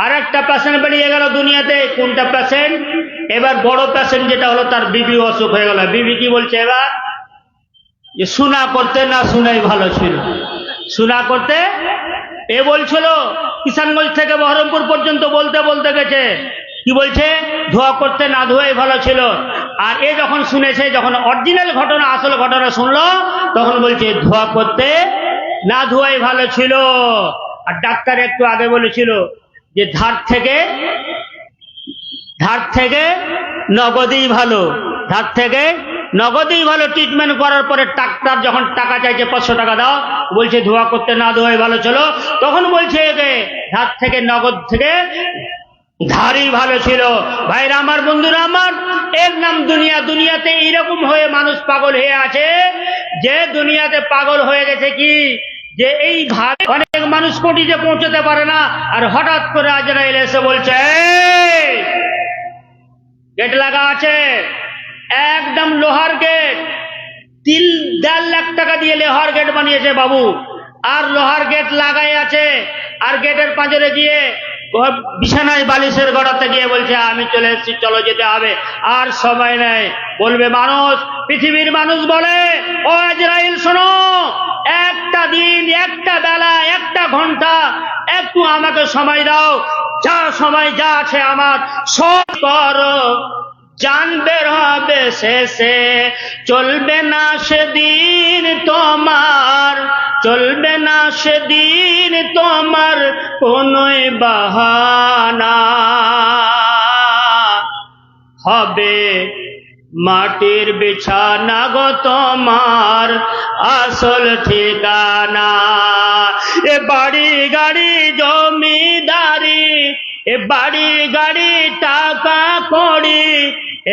আর একটা প্যাশন বেরিয়ে গেল দুনিয়াতে। কোনটা প্যাশন? এবার বড় প্যাশন যেটা হলো, তার বিবি অসুখ হয়ে গেল। বিবি কি বলছে এবার, যে শোনা করতে না শোনাই ভালো ছিল, শোনা করতে। এ বলছিল কিষানগঞ্জ থেকে বহরমপুর পর্যন্ত বলতে বলতে গেছে, কি বলছে, ধোয়া করতে না ধোয়াই ভালো ছিল। আর এ যখন শুনেছে, যখন অরিজিনাল ঘটনা, আসল ঘটনা শুনলো, তখন বলছে ধোয়া করতে না ধোয়াই ভালো ছিল। আর ডাক্তার একটু আগে বলেছিল যে ধার থেকে নগদেই ভালো, ধার থেকে নগদেই ভালো। ট্রিটমেন্ট করার পরে ডাক্তার যখন টাকা চাইছে 500 টাকা দাও, বলছে ধোয়া করতে না ধোয়াই ভালো ছিল, তখন বলছে একে ধার থেকে নগদ থেকে ধারই ভালো ছিল। ভাইরা আমার, বন্ধুরা আমার, এর নাম দুনিয়া। দুনিয়াতে এইরকম হয়ে মানুষ পাগল হয়ে আছে, যে দুনিয়াতে পাগল হয়ে গেছে কি, যে এইভাবে অনেক মানুষ কোটিতে পৌঁছতে পারে না, আর হঠাৎ করে আজরাইল এসে বলছে গেট লাগা আছে, একদম লোহার গেট, 3.5 লাখ টাকা দিয়ে লোহার গেট বানিয়েছে বাবু, আর লোহার গেট লাগাই আছে। আর গেটের পাঁজরে গিয়ে বিছানায় বালিশের গড়াতে গিয়ে বলছে আমি চলে এসেছি, চলো যেতে হবে, আর সময় নেই। বলবে মানুষ, পৃথিবীর মানুষ বলে ও আজরাইল শোনো, একটা দিন, একটা বেলা, একটা ঘন্টা একটু আমাকে সময় দাও, যা সময় যা আছে আমার সব করো, জানবে হবে শেষে, চলবে না সেদিন তোমার, চলবে না সেদিন তোমার কোনোই বাহানা, হবে মাটির বিছানা গো তোমার আসল ঠিকানা। এ বাড়ি গাড়ি জমিদারি, এ বাড়ি গাড়ি টাকা কড়ি,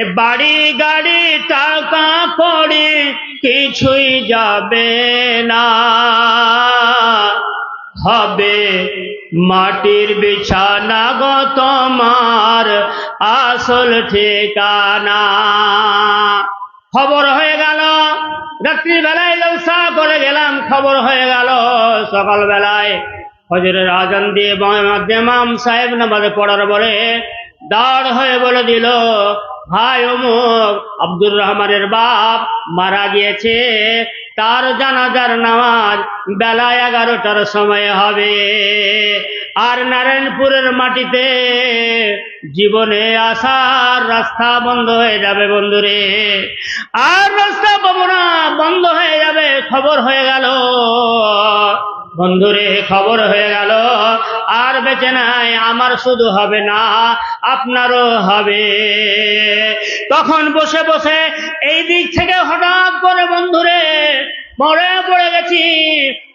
এ বাড়ি গাড়ি টাকা কড়ি কিছুই যাবে না, হবে মাটির বিছানা গো তোমার আসল ঠিকানা। খবর হয়ে গেল, রাত্রিবেলায় জলসা করে গেলাম, খবর হয়ে গেল সকালবেলায় ফজরের আজান দিয়ে ইমাম সাহেব নামাজে পড়ার পরে দাঁড় হয়ে বলে দিল, ভাই অমুক আব্দুর রহমানের বাপ মারা গিয়েছে, তার জানাজার নামাজ বেলা 11টার সময় হবে। আর নারায়ণপুরের মাটিতে জীবনে আসার রাস্তা বন্ধ হয়ে যাবে বন্ধুরে, আর রাস্তা পাবো না, বন্ধ হয়ে যাবে। খবর হয়ে গেল বন্ধুরে, খবর হয়ে গেল, আর বেঁচে নাই, আমার শুধু হবে না আপনারও হবে। তখন বসে বসে এই দিক থেকে হঠাৎ করে বন্ধুরে মরে পড়ে গেছি,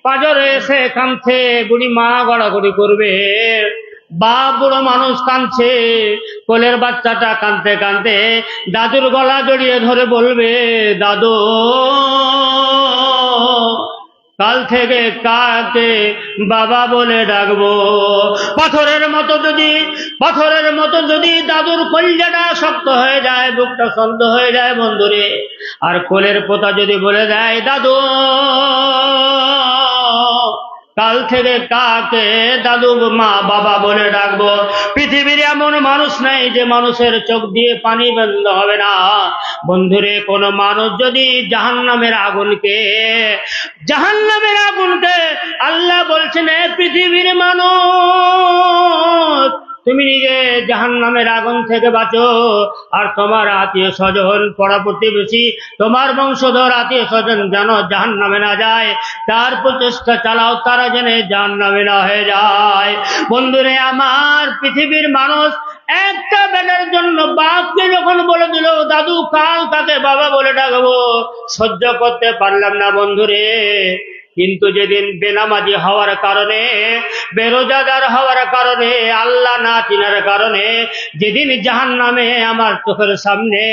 পাঁজরে এসে কাঁদছে, বুড়ি মা গড়াগড়ি করবে, বাপ বুড়ো মানুষ কাঁদছে, কোলের বাচ্চাটা কাঁদতে কাঁদতে দাদুর গলা জড়িয়ে ধরে বলবে, দাদু কাল থেকে কাকে বাবা বলে ডাকবো। পাথরের মতো যদি দাদুর কলিজাটা শক্ত হয়ে যায়, বুকটা শব্দ হয়ে যায় বন্ধুরে, আর কোলের পোতা যদি বলে দেয়, দাদু কাল থেকে কাকে দাদু মা বাবা বলে ডাকবো, পৃথিবীর এমন মানুষ নাই যে মানুষের চোখ দিয়ে পানি বন্ধ হবে না বন্ধুরে। কোন মানুষ যদি জাহান্নামের আগুনকে আল্লাহ বলছেন, পৃথিবীর মানুষ তুমি নিজে জাহান্নামের আগুন থেকে বাঁচো, আর তোমার আত্মীয় স্বজন, পড়া প্রতিবেশী, তোমার বংশধর আত্মীয় স্বজন যেন জাহান্নামে না যায়, তার প্রচেষ্টা চালাও, তারা যেন জাহান্নামে না হয়ে যায়। বন্ধুরে আমার, পৃথিবীর মানুষ একটা বেটার জন্য বাপকে যখন বলে দিল, দাদু কাল তাকে বাবা বলে ডাকবো, সহ্য করতে পারলাম না বন্ধুরে। কিন্তু যেদিন বেনামাজি হওয়ার কারণে, বেরোজাদার হওয়ার কারণে, আল্লাহ না চিনার কারণে যেদিন জাহান্নামে আমার চোখের সামনে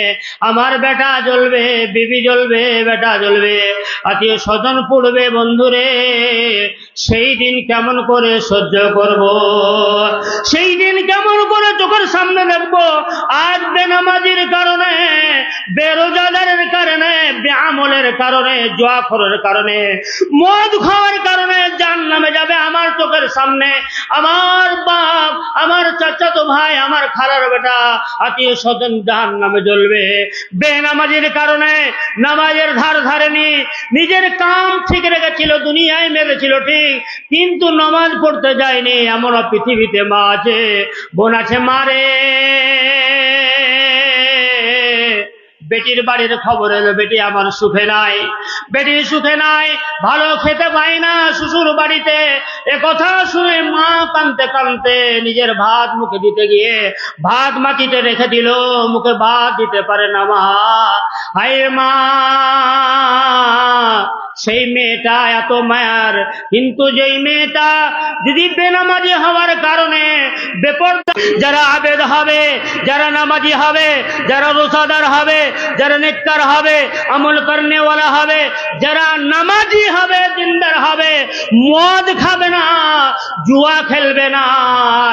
আমার বেটা জ্বলবে, বিবি জ্বলবে, বেটা জ্বলবে, আত্মীয় স্বজন পড়বে বন্ধুরে, সেই দিন কেমন করে সহ্য করব? সেই দিন কেমন করে চোখের সামনে দেখবো? আজ বেনামাজির কারণে, বেরোজাদারের কারণে, বেআমলের কারণে, জুয়াখোরের কারণে, মদ খাওয়ার কারণে জাহান্নামে যাবে আমার চোখের সামনে আমার বাপ, আমার চাচাতো ভাই, আমার খালার বেটা, আত্মীয় স্বজন জাহান্নামে জ্বলবে। বেনামাজির কারণে, নামাজের ধার ধারেনি, নিজের কাম ঠিক রেখেছিল, দুনিয়ায় মেরেছিল ঠিক, কিন্তু নামাজ পড়তে যায়নি। এমন পৃথিবীতে মা আছে, বোন আছে, মারে বেটির বাড়ির খবর এলো, বেটি আমার সুখে নাই, বেটির সুখে নাই, ভালো খেতে পায় না শ্বশুর বাড়িতে। এ কথা শুনে মা কাঁদতে কাঁদতে নিজের ভাত মুখে দিতে গিয়ে ভাত মাটিতে রেখে দিল, মুখে ভাত দিতে পারে না মা। হায় মা, সেই মেয়েটা এত মায়ার, কিন্তু যেই মেয়েটা যদি বেনামাজি হওয়ার কারণে বেপরদা, যারা আবেদ হবে, যারা নামাজি হবে, যারা রোজাদার হবে, যারা নেককার হবে, আমল করনেওয়ালা হবে, যারা নামাজি হবে, দিনদার হবে, মদ খাবে না, জুয়া খেলবে না,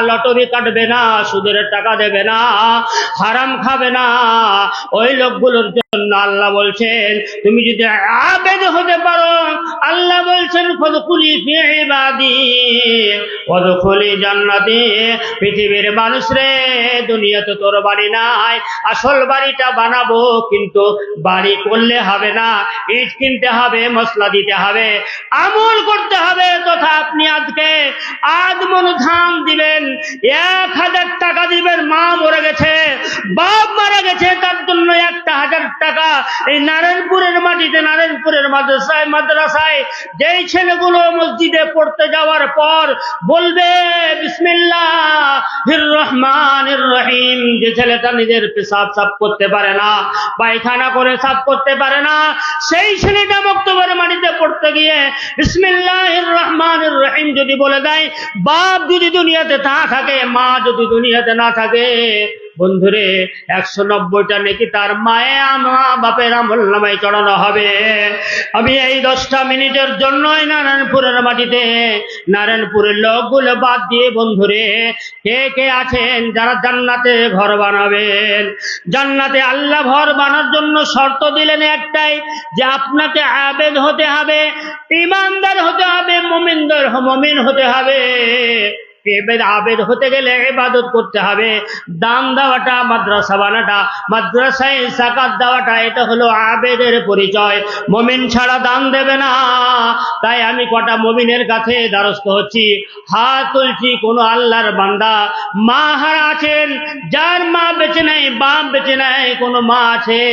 লটারি কাটবে না, সুদের টাকা দেবে না, হারাম খাবে না, ওই লোকগুলোর জন্য আল্লাহ বলছেন তুমি যদি আবেদ হতে পারো, আল্লাহ বলছেন ফাদখুলি ফি ইবাদি ওয়াদখুলি জান্নাতি। পৃথিবীর মানুষ রে, দুনিয়াতে তোর বাড়ি নাই, আসল বাড়িটা বানাবো, কিন্তু বাড়ি করলে হবে না, ইট কিনতে হবে, মশলা দিতে হবে, আমল করতে হবে। তথা আপনি আজকে আদমন ধান দিবেন, 1000 টাকা দিবেন, মা মরে গেছে, বাপ মারা গেছে, তার জন্য 1000 টাকা এই নারায়ণপুরের মাটিতে, নারায়ণপুরের মাদ্রাসায় যেই ছেলেগুলো মসজিদে পড়তে যাওয়ার পর বলবে বিসমিল্লাহির রহমানির রহিম, যে ছেলেটা নিজের পেশাব সাফ করতে পারে না, পায়খানা করে সাফ করতে পারে না, সেই ছেলেটা বক্তব্যের মাটিতে পড়তে গিয়ে বিসমিল্লাহির রহমানির রহিম যদি বলে দেয়, বাপ যদি দুনিয়াতে না থাকে, মা যদি দুনিয়াতে না থাকে, বন্ধুরে 190টা নেকি তার মায়ে মা বাপের আমল নামায় চড়ানো হবে। আমি এই 10টা মিনিটের জন্যই নারায়ণপুরের মাটিতে, নারায়ণপুরের লোকগুলো বাদ দিয়ে বন্ধুরে কে কে আছেন যারা জান্নাতে ঘর বানাবেন? জান্নাতে আল্লাহ ঘর বানানোর জন্য শর্ত দিলেন একটাই, যে আপনাকে আবেদ হতে হবে, ইমানদার হতে হবে, মুমিন হতে হবে। আবেদ হতে গেলে ইবাদত করতে হবে, দান দেওয়াটা, মাদ্রাসা বানাটা, মাদ্রাসায় যাকাত দেওয়াটা, এটা হলো আবেদের পরিচয়। মুমিন ছাড়া দান দেবে না। তাই আমি কটা মুমিনের কাছে দ্বারস্থ হচ্ছি, হাত তুলছি, কোন আল্লাহর বান্দা মা হারা আছেন, যার মা বেঁচে নাই, বাপ বেঁচে নাই, কোন মা আছে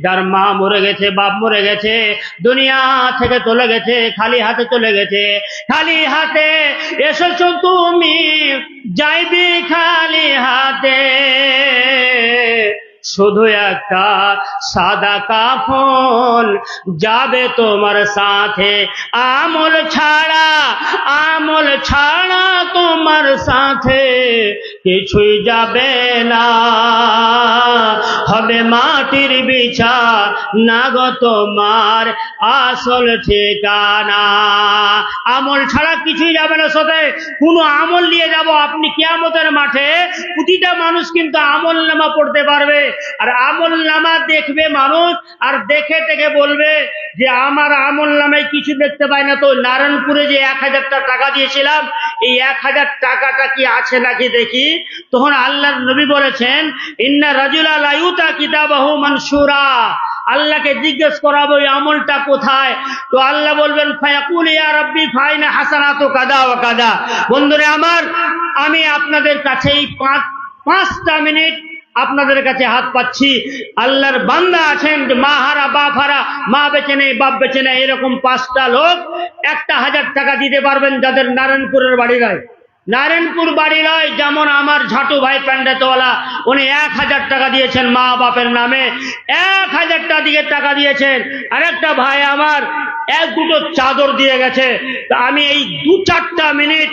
যার মা মরে গেছে, বাপ মরে গেছে, দুনিয়া থেকে চলে গেছে, খালি হাতে চলে গেছে, খালি হাতে এসেছো তুমি, যাইবি খালি হাতে, শুধু একটা সাদা কাফন যাবে তোমার সাথে, আমল ছাড়া তোমার সাথে কিছুই যাবে না, হবে মাটির বিছানা গো তোমার আসল ঠিকানা। আমল ছাড়া কিছুই যাবে না সাথে, কোনো আমল নিয়ে যাব আপনি কিয়ামতের মাঠে, প্রতিটা মানুষ কিন্তু আমল নামা পড়তে পারবে, আর আমল নামা দেখবে মানুষ, আর দেখে টেকে বলবে যে আমার আমল নামায় কিছু দেখতে পাই না, তো নারায়ণপুরে যে 1000 টাকা দিয়েছিলাম, এই 1000 টাকাটা কি আছে নাকি দেখি। তখন আল্লাহর নবী বলেছেন ইন্না রাজুলা লা ইউতা কিতাবাহু মানসুরা, আল্লাহকে জিজ্ঞেস করাবো এই আমলটা কোথায়, তো আল্লাহ বলবেন ফায়াকুল ইয়া রাব্বি ফাইনা হাসানাতু কাদা ওয়া কাদা। বন্ধুরা আমার, আমি আপনাদের কাছে এই 5টা মিনিট আপনাদের কাছে হাত পাচ্ছি। আল্লাহর বান্দা আছেন যে মা হারা বাপ হারা, মা বেঁচে নেই বাপ বেঁচে নেই, এরকম 5টা লোক 1,000 টাকা দিতে পারবেন যাদের নারায়ণপুরের বাড়ি নয়। নারায়ণপুর বাড়ি নয়, যেমন আমার ঝাটু ভাই প্যান্ডেতওয়ালা, উনি 1,000 টাকা দিয়েছেন মা বাপের নামে, 1,000 টাকা দিয়েছেন। আরেকটা ভাই আমার 1-2টো চাদর দিয়ে গেছে। তা আমি এই 2-4টা মিনিট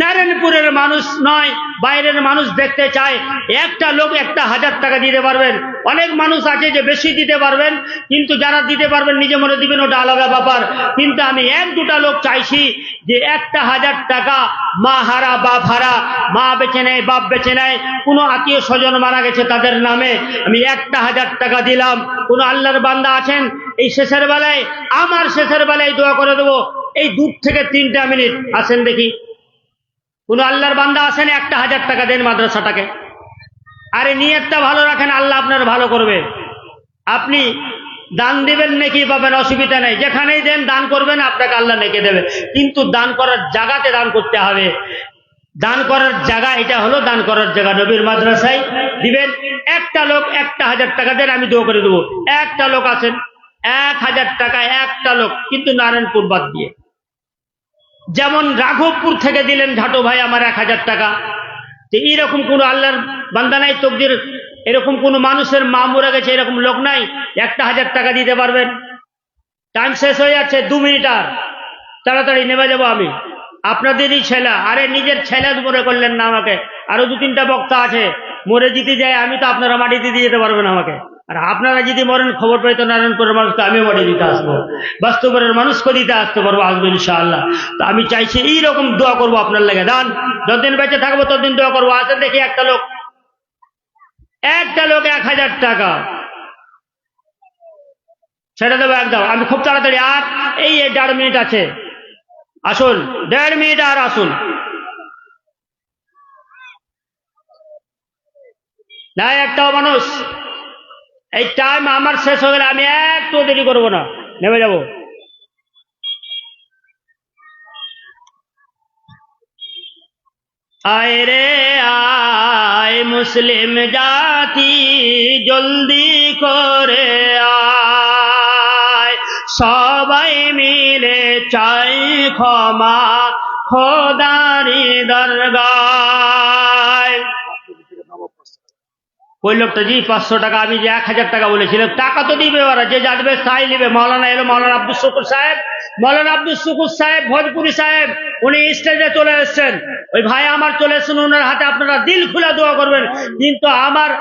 নারায়ণপুরের মানুষ নয়, বাইরের মানুষ দেখতে চায়। একটা লোক 1,000 টাকা দিতে পারবেন। অনেক মানুষ আছে যে বেশি দিতে পারবেন, কিন্তু যারা দিতে পারবেন নিজে মনে দিবেন, ওটা আলাদা ব্যাপার। কিন্তু আমি 1-2টা লোক চাইছি যে 1,000 টাকা, মা হারা বাপ হারা, মা বেঁচে নেই বাপ বেঁচে নেই, কোনো আত্মীয় স্বজন মারা গেছে তাদের নামে আমি 1,000 টাকা দিলাম। কোন আল্লাহর বান্দা আছেন এই শেষের বেলায়, আমার শেষের বেলায় দোয়া করে দেবো, এই 2 থেকে 3টা মিনিট আসেন দেখি। কোন আল্লাহর বান্দা আছেন? 1,000 টাকা দেন মাদ্রাসাটাকে। আরে নিয়তটা ভালো রাখেন, আল্লাহ আপনার ভালো করবে। আপনি দান দিবেন নেকি পাবেন, অসুবিধা নেই। যেখানেই দেন দান করবেন, আপনাকে আল্লাহ নেকি দেবে। কিন্তু দান করার জায়গাতে দান করতে হবে। দান করার জায়গা এটা হলো, দান করার জায়গা নবীর মাদ্রাসায় দিবেন। একটা লোক 1,000 টাকা দেন, আমি দোয়া করে দেবো। একটা লোক আছেন 1,000 টাকা, একটা লোক, কিন্তু নারায়ণপুর বাদ দিয়ে। যেমন রাঘবপুর থেকে দিলেন ঝাটু ভাই আমার 1,000 টাকা। তো এইরকম কোন আল্লাহর বান্দা নাই, তকদির এরকম কোন মানুষের মা মরে গেছে এরকম লোক নাই 1,000 টাকা দিতে পারবেন? টাইম শেষ হয়ে যাচ্ছে, 2 মিনিট আর, তাড়াতাড়ি নেমে যাবো আমি। আপনাদেরই ছেলে, আরে নিজের ছেলে মনে করলেন না আমাকে। আরো 2-3টা বক্তা আছে, মরে জিতে যায় আমি, তো আপনারা মাটিতে দিয়ে যেতে পারবেন আমাকে। আর আপনারা যদি মরেন খবর পাই তো নারায়ণপুরের মানুষকে আমিও মাটি দিতে আসবো, বাস্তবের মানুষকে দিতে আসতে পারবো, আসবো ইনশাআল্লাহ। তো আমি চাইছি এইরকম দোয়া করবো আপনার লেগে। দান যতদিন বেঁচে থাকবো ততদিন দোয়া করবো। আসেন দেখি একটা লোক 1,000 টাকা ছেড়ে দেবো একদম আমি খুব তাড়াতাড়ি। আর এই 1.5 মিনিট আছে, আসুন 1.5 মিনিট আর আসুন। না একটাও মানুষ, এই টাইম আমার শেষ হয়ে গেলে আমি একটু দেরি করবো না, নেমে যাব। আয় রে আয় মুসলিম জাতি, জলদি করে আয়, সবাই মিলে চাই ক্ষমা খোদারি দরগায়। ওই লোকটা জি 500 টাকা, আমি যে 1,000 টাকা বলেছিলাম, টাকা তো দিবে ওরা, যে যাবে তাই নিবে। মৌলানা এলো, মৌলানা আব্দুল শুকুর সাহেব, মৌলানা আব্দুল শুকুর সাহেব ভোজপুরি সাহেব, উনি স্টেজে চলে এসছেন। ওই ভাই আমার চলে এসছেন, ওনার হাতে আপনারা দিল খুলে দোয়া করবেন। কিন্তু আমার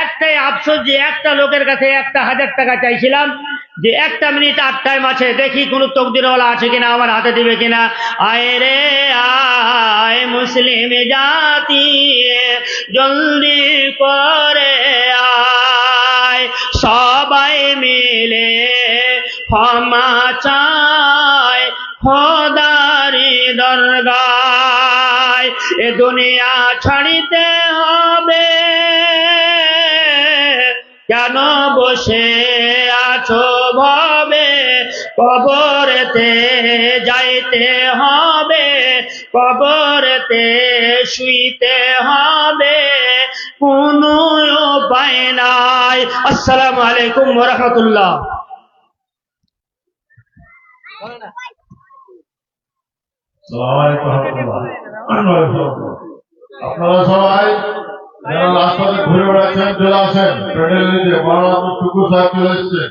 একটাই আফসোস যে একটা লোকের কাছে 1,000 টাকা চাইছিলাম, যে 1 মিনিট আর টাইম আছে, দেখি কোন তকদিরওয়ালা আছে কিনা, আমার হাতে দিবে কিনা। আয় রে আয় মুসলিম জাতি, জলদি করে আয়, সবাই মিলে ক্ষমা চায় খোদারি দরগায়। এ দুনিয়া ছাড়িতে হবে, কেন বসে আছো ভবে, কবরেতে যাইতে হবে, কবরেতে শুইতে হবে, কোনো উপায় নাই। আসসালামু আলাইকুম ওয়া রাহমাতুল্লাহ। আপনারা সবাই যারা রাস্তাতে ঘুরে বেড়াচ্ছেন চলে আসেন, প্যান্ডেল নিতে মৌলানা টুকু সাহেব চলে এসছে।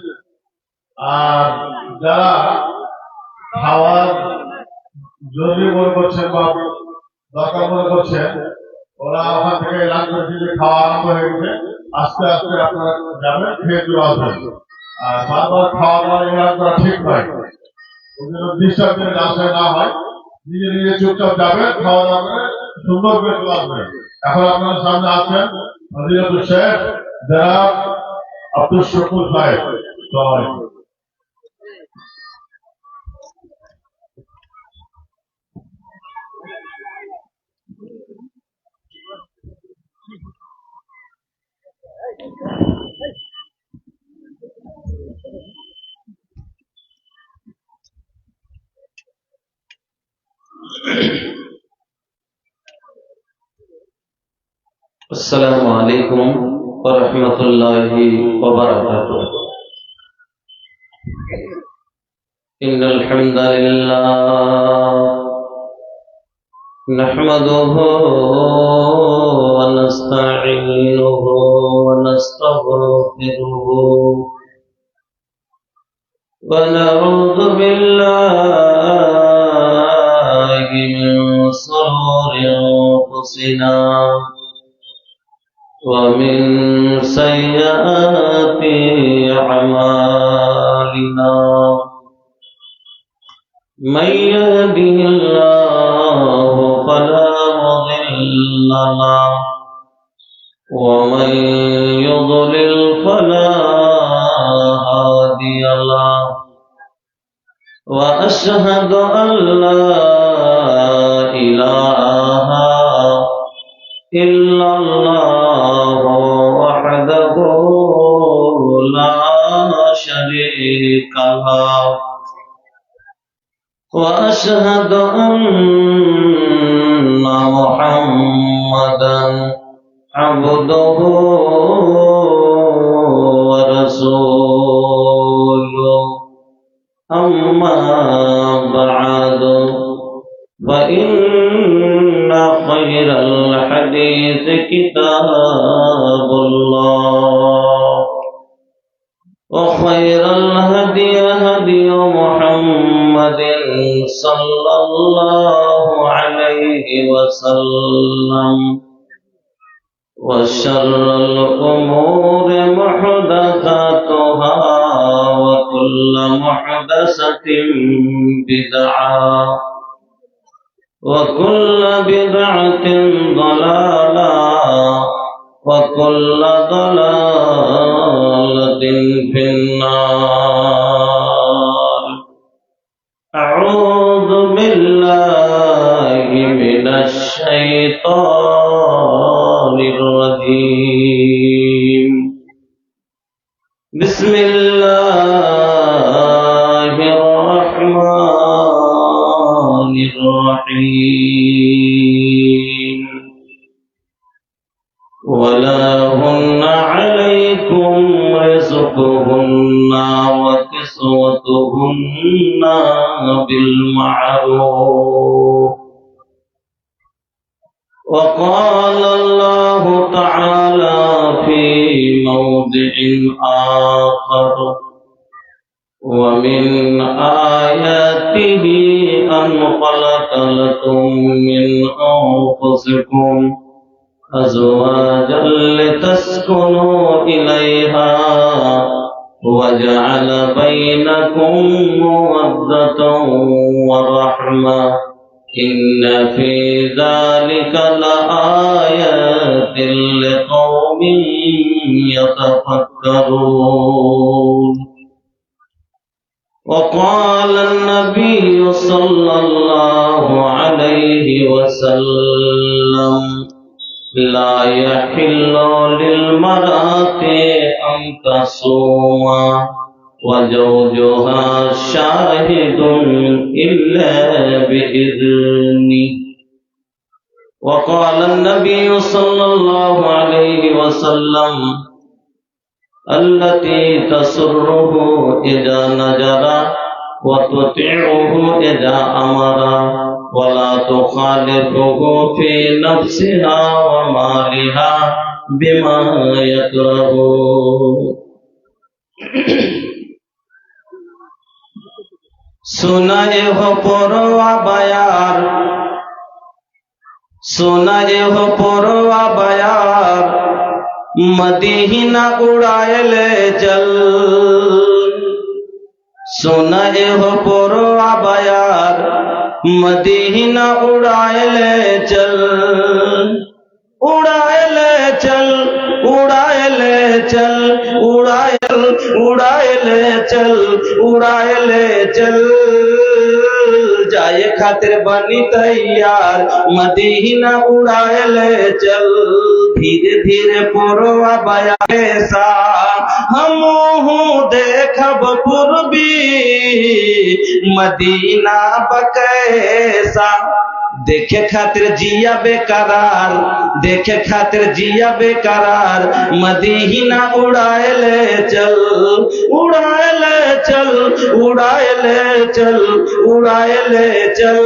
আর যারা খাওয়ার জরুরি মনে করছেন বা দরকার মনে করছেন, ওরা ওখান থেকে এলান করেছে যে খাওয়া আরম্ভ হয়ে গেছে, আস্তে আস্তে আপনারা যাবেন, খেয়ে চলে আসবেন। আর বারবার খাওয়া দাওয়া এলান করা ঠিক নয়, ওই জন্য ডিস্টার্ব রাস্তায় না হয়, নিজে নিজে চুপচাপ যাবেন, খাওয়া দাওয়া করে সুন্দর করে চলে আসবেন। এখন আপনার সামনে আছেন ফজিলাতুল শেখ জনাব আব্দুল শুকুর সাহেব। السلام عليكم ورحمة الله وبركاته. إن الحمد لله نحمده ونستعينه ونستغفره ونعوذ بالله من شرور أنفسنا ومن سيئات أعمالنا من يهده الله فلا مضل له ومن يضلل فلا هادي له وأشهد أن لا إله إلا الله وحده لا شريك له وأشهد أن محمدا عبده ورسوله أما بعد فإن خير الحديث كتاب الله وخير الهدي هدي محمد صلى الله عليه وسلم وشر الأمور محدثاتها وكل محدثة بدعة وكل بدعة ضلالة وكل ضلالة في النار. أعوذ بالله من الشيطان الرجيم. بسم الله الرحمن الرحيم. ولا هن عليكم رزقهن وكسوتهن بالمعروف. وقال الله تعالى في موضع آخر ومن آياته أن خلق لكم من أنفسكم أزواجا لتسكنوا إليها وجعل بينكم مودة ورحمة إن في ذلك لآيات لقوم يتفكرون. وقال النبي صلى الله عليه وسلم لا يحل للمرأة أن تصوم وزوجها شاهد إلا بإذنه. وقال النبي صلى الله عليه وسلم التي تسره إذا نجر وتطيعه إذا أمر ولا تخالفه في نفسها ومالها بما يكره. सुनाए हो परवा बयार सुनाए हो परवा बयार मदीना उड़ाए ले चल सुनाए हो परवा बयार मदीना उड़ाए ले चल उड़ाए ले चल उड़ाए ले चल उड़ाए उड़ाए ले चल उड़ाए ले चल जाए खातिर बनी तैयार मदीना उड़ाए ले चल धीरे धीरे पुरवा बयासा हम देखब पूर्वी मदीना बकैसा देखे खातिर जिया बेकरार, देखे खातिर जिया बेकरार, मदीना उड़ाए ले चल, उड़ाए ले चल, उड़ाए ले चल, उड़ाए ले चल।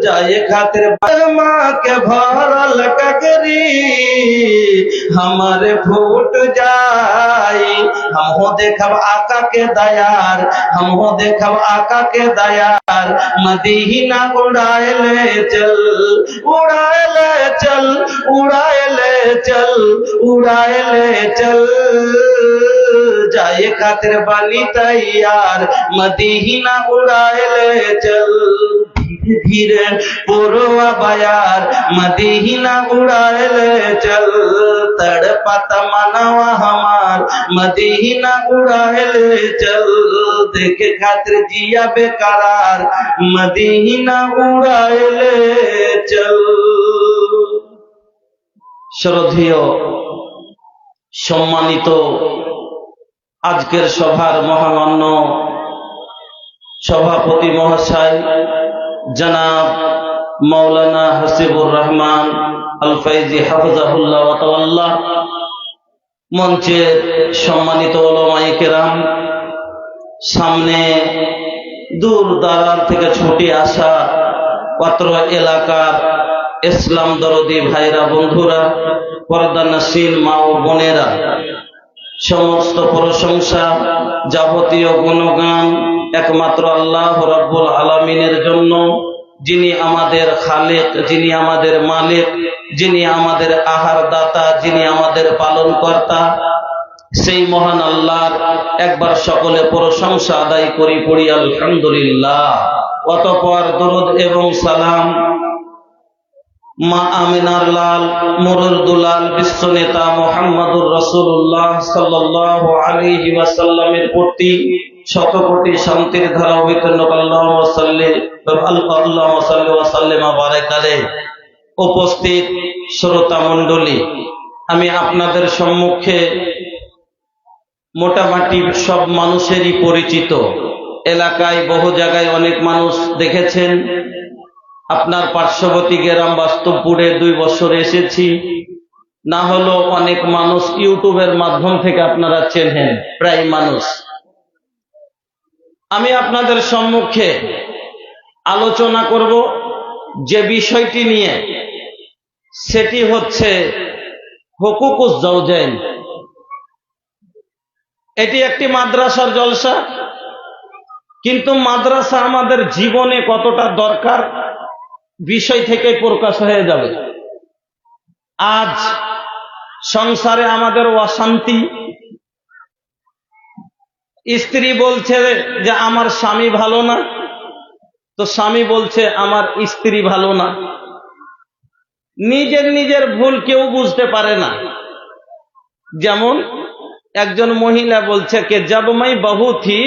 जाए खातिर माँ के भरल ककरी हमारे फूट जाई। हम हो देखब आका के दयार, हम हो देखब आका के दयार, मदीना उड़ाए ले चल, उड़ाए ले चल, उड़ाए ले चल, उड़ाए ले चल। जाए खातिर बनी तैयार, मदीना उड़ाए ले चल। धीरे धीरे पुरवा बयार, मदीना उड़ाए ले चल। तड़पत मनवा हमार, मदीना उड़ाए ले चल। देखे खातिर जिया बेकरार, मदीना उड़ाए ले चल। শ্রদ্ধেয় সম্মানিত আজকের সভার মহামান্য সভাপতি মহাশয় জনাব মাওলানা হাসিবুর রহমান আল ফাইজি হাফিজাহুল্লাহ ওয়া তাআল্লা, মঞ্চের সম্মানিত উলামায়ে কেরাম, সামনে দূর দারাজ থেকে ছুটে আসা অত্র এলাকার ইসলাম দরদি ভাইরা, বন্ধুরা, পর্দানশীল মা ও বোনেরা, সমস্ত প্রশংসা যাবতীয় গুণগান একমাত্র আল্লাহ রাব্বুল আলামিনের জন্য, যিনি আমাদের খালেক, যিনি আমাদের মালিক, যিনি আমাদের আহার দাতা, যিনি আমাদের পালন কর্তা। সেই মহান আল্লাহর একবার সকলে প্রশংসা আদায় করি, পড়ি আলহামদুলিল্লাহ। অতঃপর দরুদ এবং সালাম মা আমিনার লাল মুরুর দুলাল বিশ্ব নেতা মুহাম্মদুর রাসূলুল্লাহ সাল্লাল্লাহু আলাইহি ওয়াসাল্লামের প্রতি শত কোটি শান্তির ধারা অবতীর্ণ আল্লাহুম্মা সাল্লি ওয়া সাল্লিম ওয়া বারাক আলাইহি। উপস্থিত শ্রোতা মণ্ডলী, আমি আপনাদের সম্মুখে মোটামুটি সব মানুষেরই পরিচিত। এলাকায় বহু জায়গায় অনেক মানুষ দেখেছেন। আপনার পার্শ্ববর্তী গ্রাম বাস্তবপুরে 2 বছর এসেছি, না হলো অনেক মানুষ ইউটিউবের মাধ্যম থেকে আপনারা চেনেন প্রায় মানুষ। আমি আপনাদের সম্মুখে আলোচনা করব যে বিষয়টি নিয়ে, সেটি হচ্ছে হুকুকুজ জাওজাইন। এটি একটি মাদ্রাসার জলসা, কিন্তু মাদ্রাসা আমাদের জীবনে কতটা দরকার বিষয় থেকে প্রকাশ হয়ে যাবে। আজ সংসারে আমাদের অশান্তি, স্ত্রী বলছে যে আমার স্বামী ভালো না, তো স্বামী বলছে আমার স্ত্রী ভালো না। নিজের নিজের ভুল কেউ বুঝতে পারে না। যেমন একজন মহিলা বলছে कि जब मैं बहू थी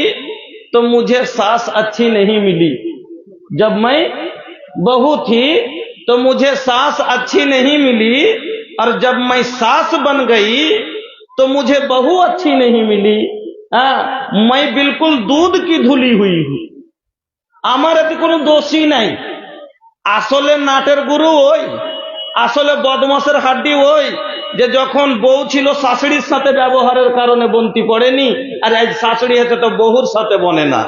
तो मुझे सास अच्छी नहीं मिली, जब मैं बहू थी तो मुझे सास अच्छी नहीं मिली, और जब मैं सास बन गई तो मुझे बहू अच्छी नहीं मिली। मैं बिल्कुल दूध की धुली हुई हूं, আমার এতে কোনো দোষই নাই। আসলে নাটের গুরু ওই, আসলে বদমাসের হাড্ডি ওই যে যখন বউ ছিল শাশুড়ির সাথে ব্যবহারের কারণে বন্তি পড়েনি, আর আজ শাশুড়ি হতে তো বহুর সাথে বনে না,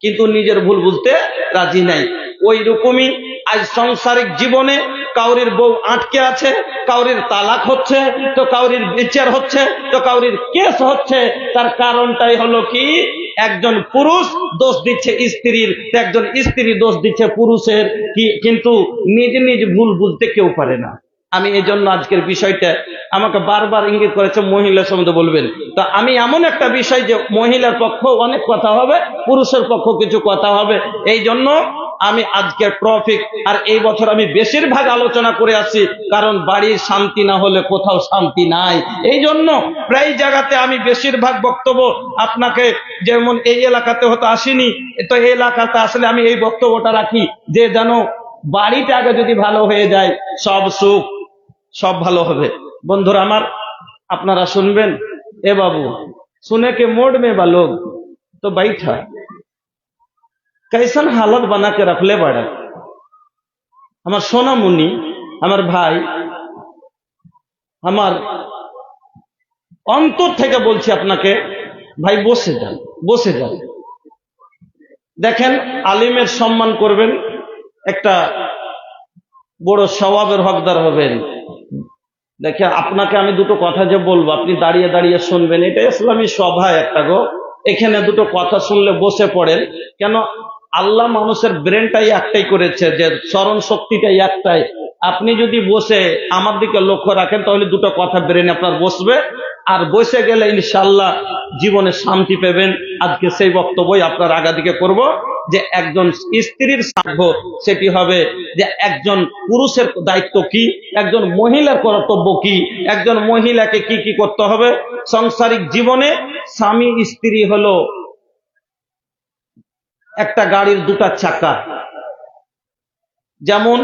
কিন্তু নিজের ভুল বুঝতে রাজি নাই। ওই রকমই আজ সাংসারিক জীবনে কাউরির বউ আটকে আছে, কাউরির তালাক হচ্ছে, তো কাউরির বিচার হচ্ছে, তো কাউরির কেস হচ্ছে। তার কারণটাই হলো কি, একজন পুরুষ দোষ দিচ্ছে স্ত্রীর, একজন স্ত্রী দোষ দিচ্ছে পুরুষের, কিন্তু নিজ নিজ ভুল বুঝতে কেউ পারে না। আমি এই জন্য আজকের বিষয়টা আমাকে বারবার ইঙ্গিত করেছে মহিলা সম্বন্ধে বলবেন, তো আমি এমন একটা বিষয় যে মহিলার পক্ষ অনেক কথা হবে, পুরুষের পক্ষ কিছু কথা হবে। এই জন্য আমি আজকের টপিক, আর এই বছর আমি বেশিরভাগ আলোচনা করে আসছি, কারণ বাড়ির শান্তি না হলে কোথাও শান্তি নাই। এই জন্য প্রায় জায়গাতে আমি বেশিরভাগ বক্তব্য আপনাকে, যেমন এই এলাকাতে হয়তো আসিনি, তো এই এলাকাতে আসলে আমি এই বক্তব্যটা রাখি যে যেন বাড়িটা আগে যদি ভালো হয়ে যায়, সব সুখ সব ভালো হবে। বন্ধুরা আমার, আপনারা শুনবেন। এ বাবু सुने के मोड में बा लोग तो बैठा कैसन हालत बना के रखले बड़ा। আমার সোনামণি, আমার ভাই, আমার অন্তর থেকে বলছি আপনাকে, ভাই বসে যান, বসে যান। দেখেন, আলিমের সম্মান করবেন, একটা বড় সওয়াবের হকদার হবেন। দেখে আপনাকে আমি দুটো কথা যে বলবো, আপনি দাঁড়িয়ে দাঁড়িয়ে শুনবেন, এটা ইসলামী সভা একটা গো। এখানে দুটো কথা শুনলে বসে পড়েন। কেন? আল্লাহ মানুষের ব্রেনটাই একটাই করেছে, যে স্মরণ শক্তিটাই একটাই। আপনি যদি বসে আমার দিকে লক্ষ্য রাখেন, তাহলে দুটো কথা ব্রেনে আপনার বসবে, আর বসে গেলে ইনশাআল্লাহ জীবনে শান্তি পাবেন। আজকে সেই বক্তব্যই আপনার আগাদিকে করব, যে একজন স্ত্রীর সাক্ষ্য সেটি হবে যে একজন পুরুষের দায়িত্ব কি, একজন মহিলার কর্তব্য কি, একজন মহিলাকে কি কি করতে হবে সাংসারিক জীবনে। স্বামী স্ত্রী হলো একটা গাড়ির দুটা চাকা। যেমন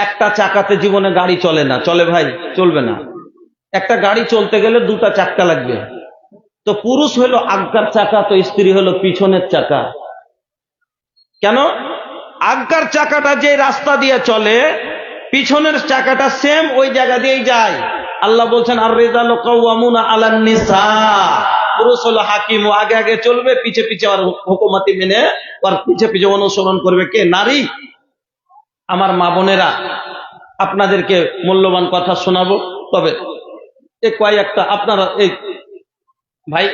একটা চাকাতে জীবনে গাড়ি চলে না, চলে ভাই? চলবে না। একটা গাড়ি চলতে গেলে দুটা চাকা লাগবে। তো পুরুষ হলো আজ্ঞার চাকা, তো স্ত্রী হলো পিছনের চাকা। কেন? আজ্ঞার চাকাটা যে রাস্তা দিয়ে চলে, পিছনের চাকাটা সেম ওই জায়গা দিয়েই যায়। আল্লাহ বলছেন, আর রিজালু কাওয়ামুনা আলান নিসা। পুরুষ হলো হাকিম, ও আগে আগে চলবে, পিছে পিছে আর হুকুমতি মেনে আর পিছে পিছে অনুসরণ করবে কে? নারী। আমার মা বোনেরা, আপনাদেরকে মূল্যবান কথা শোনাবো, তবে কয়েকটা আপনারা এই ভাই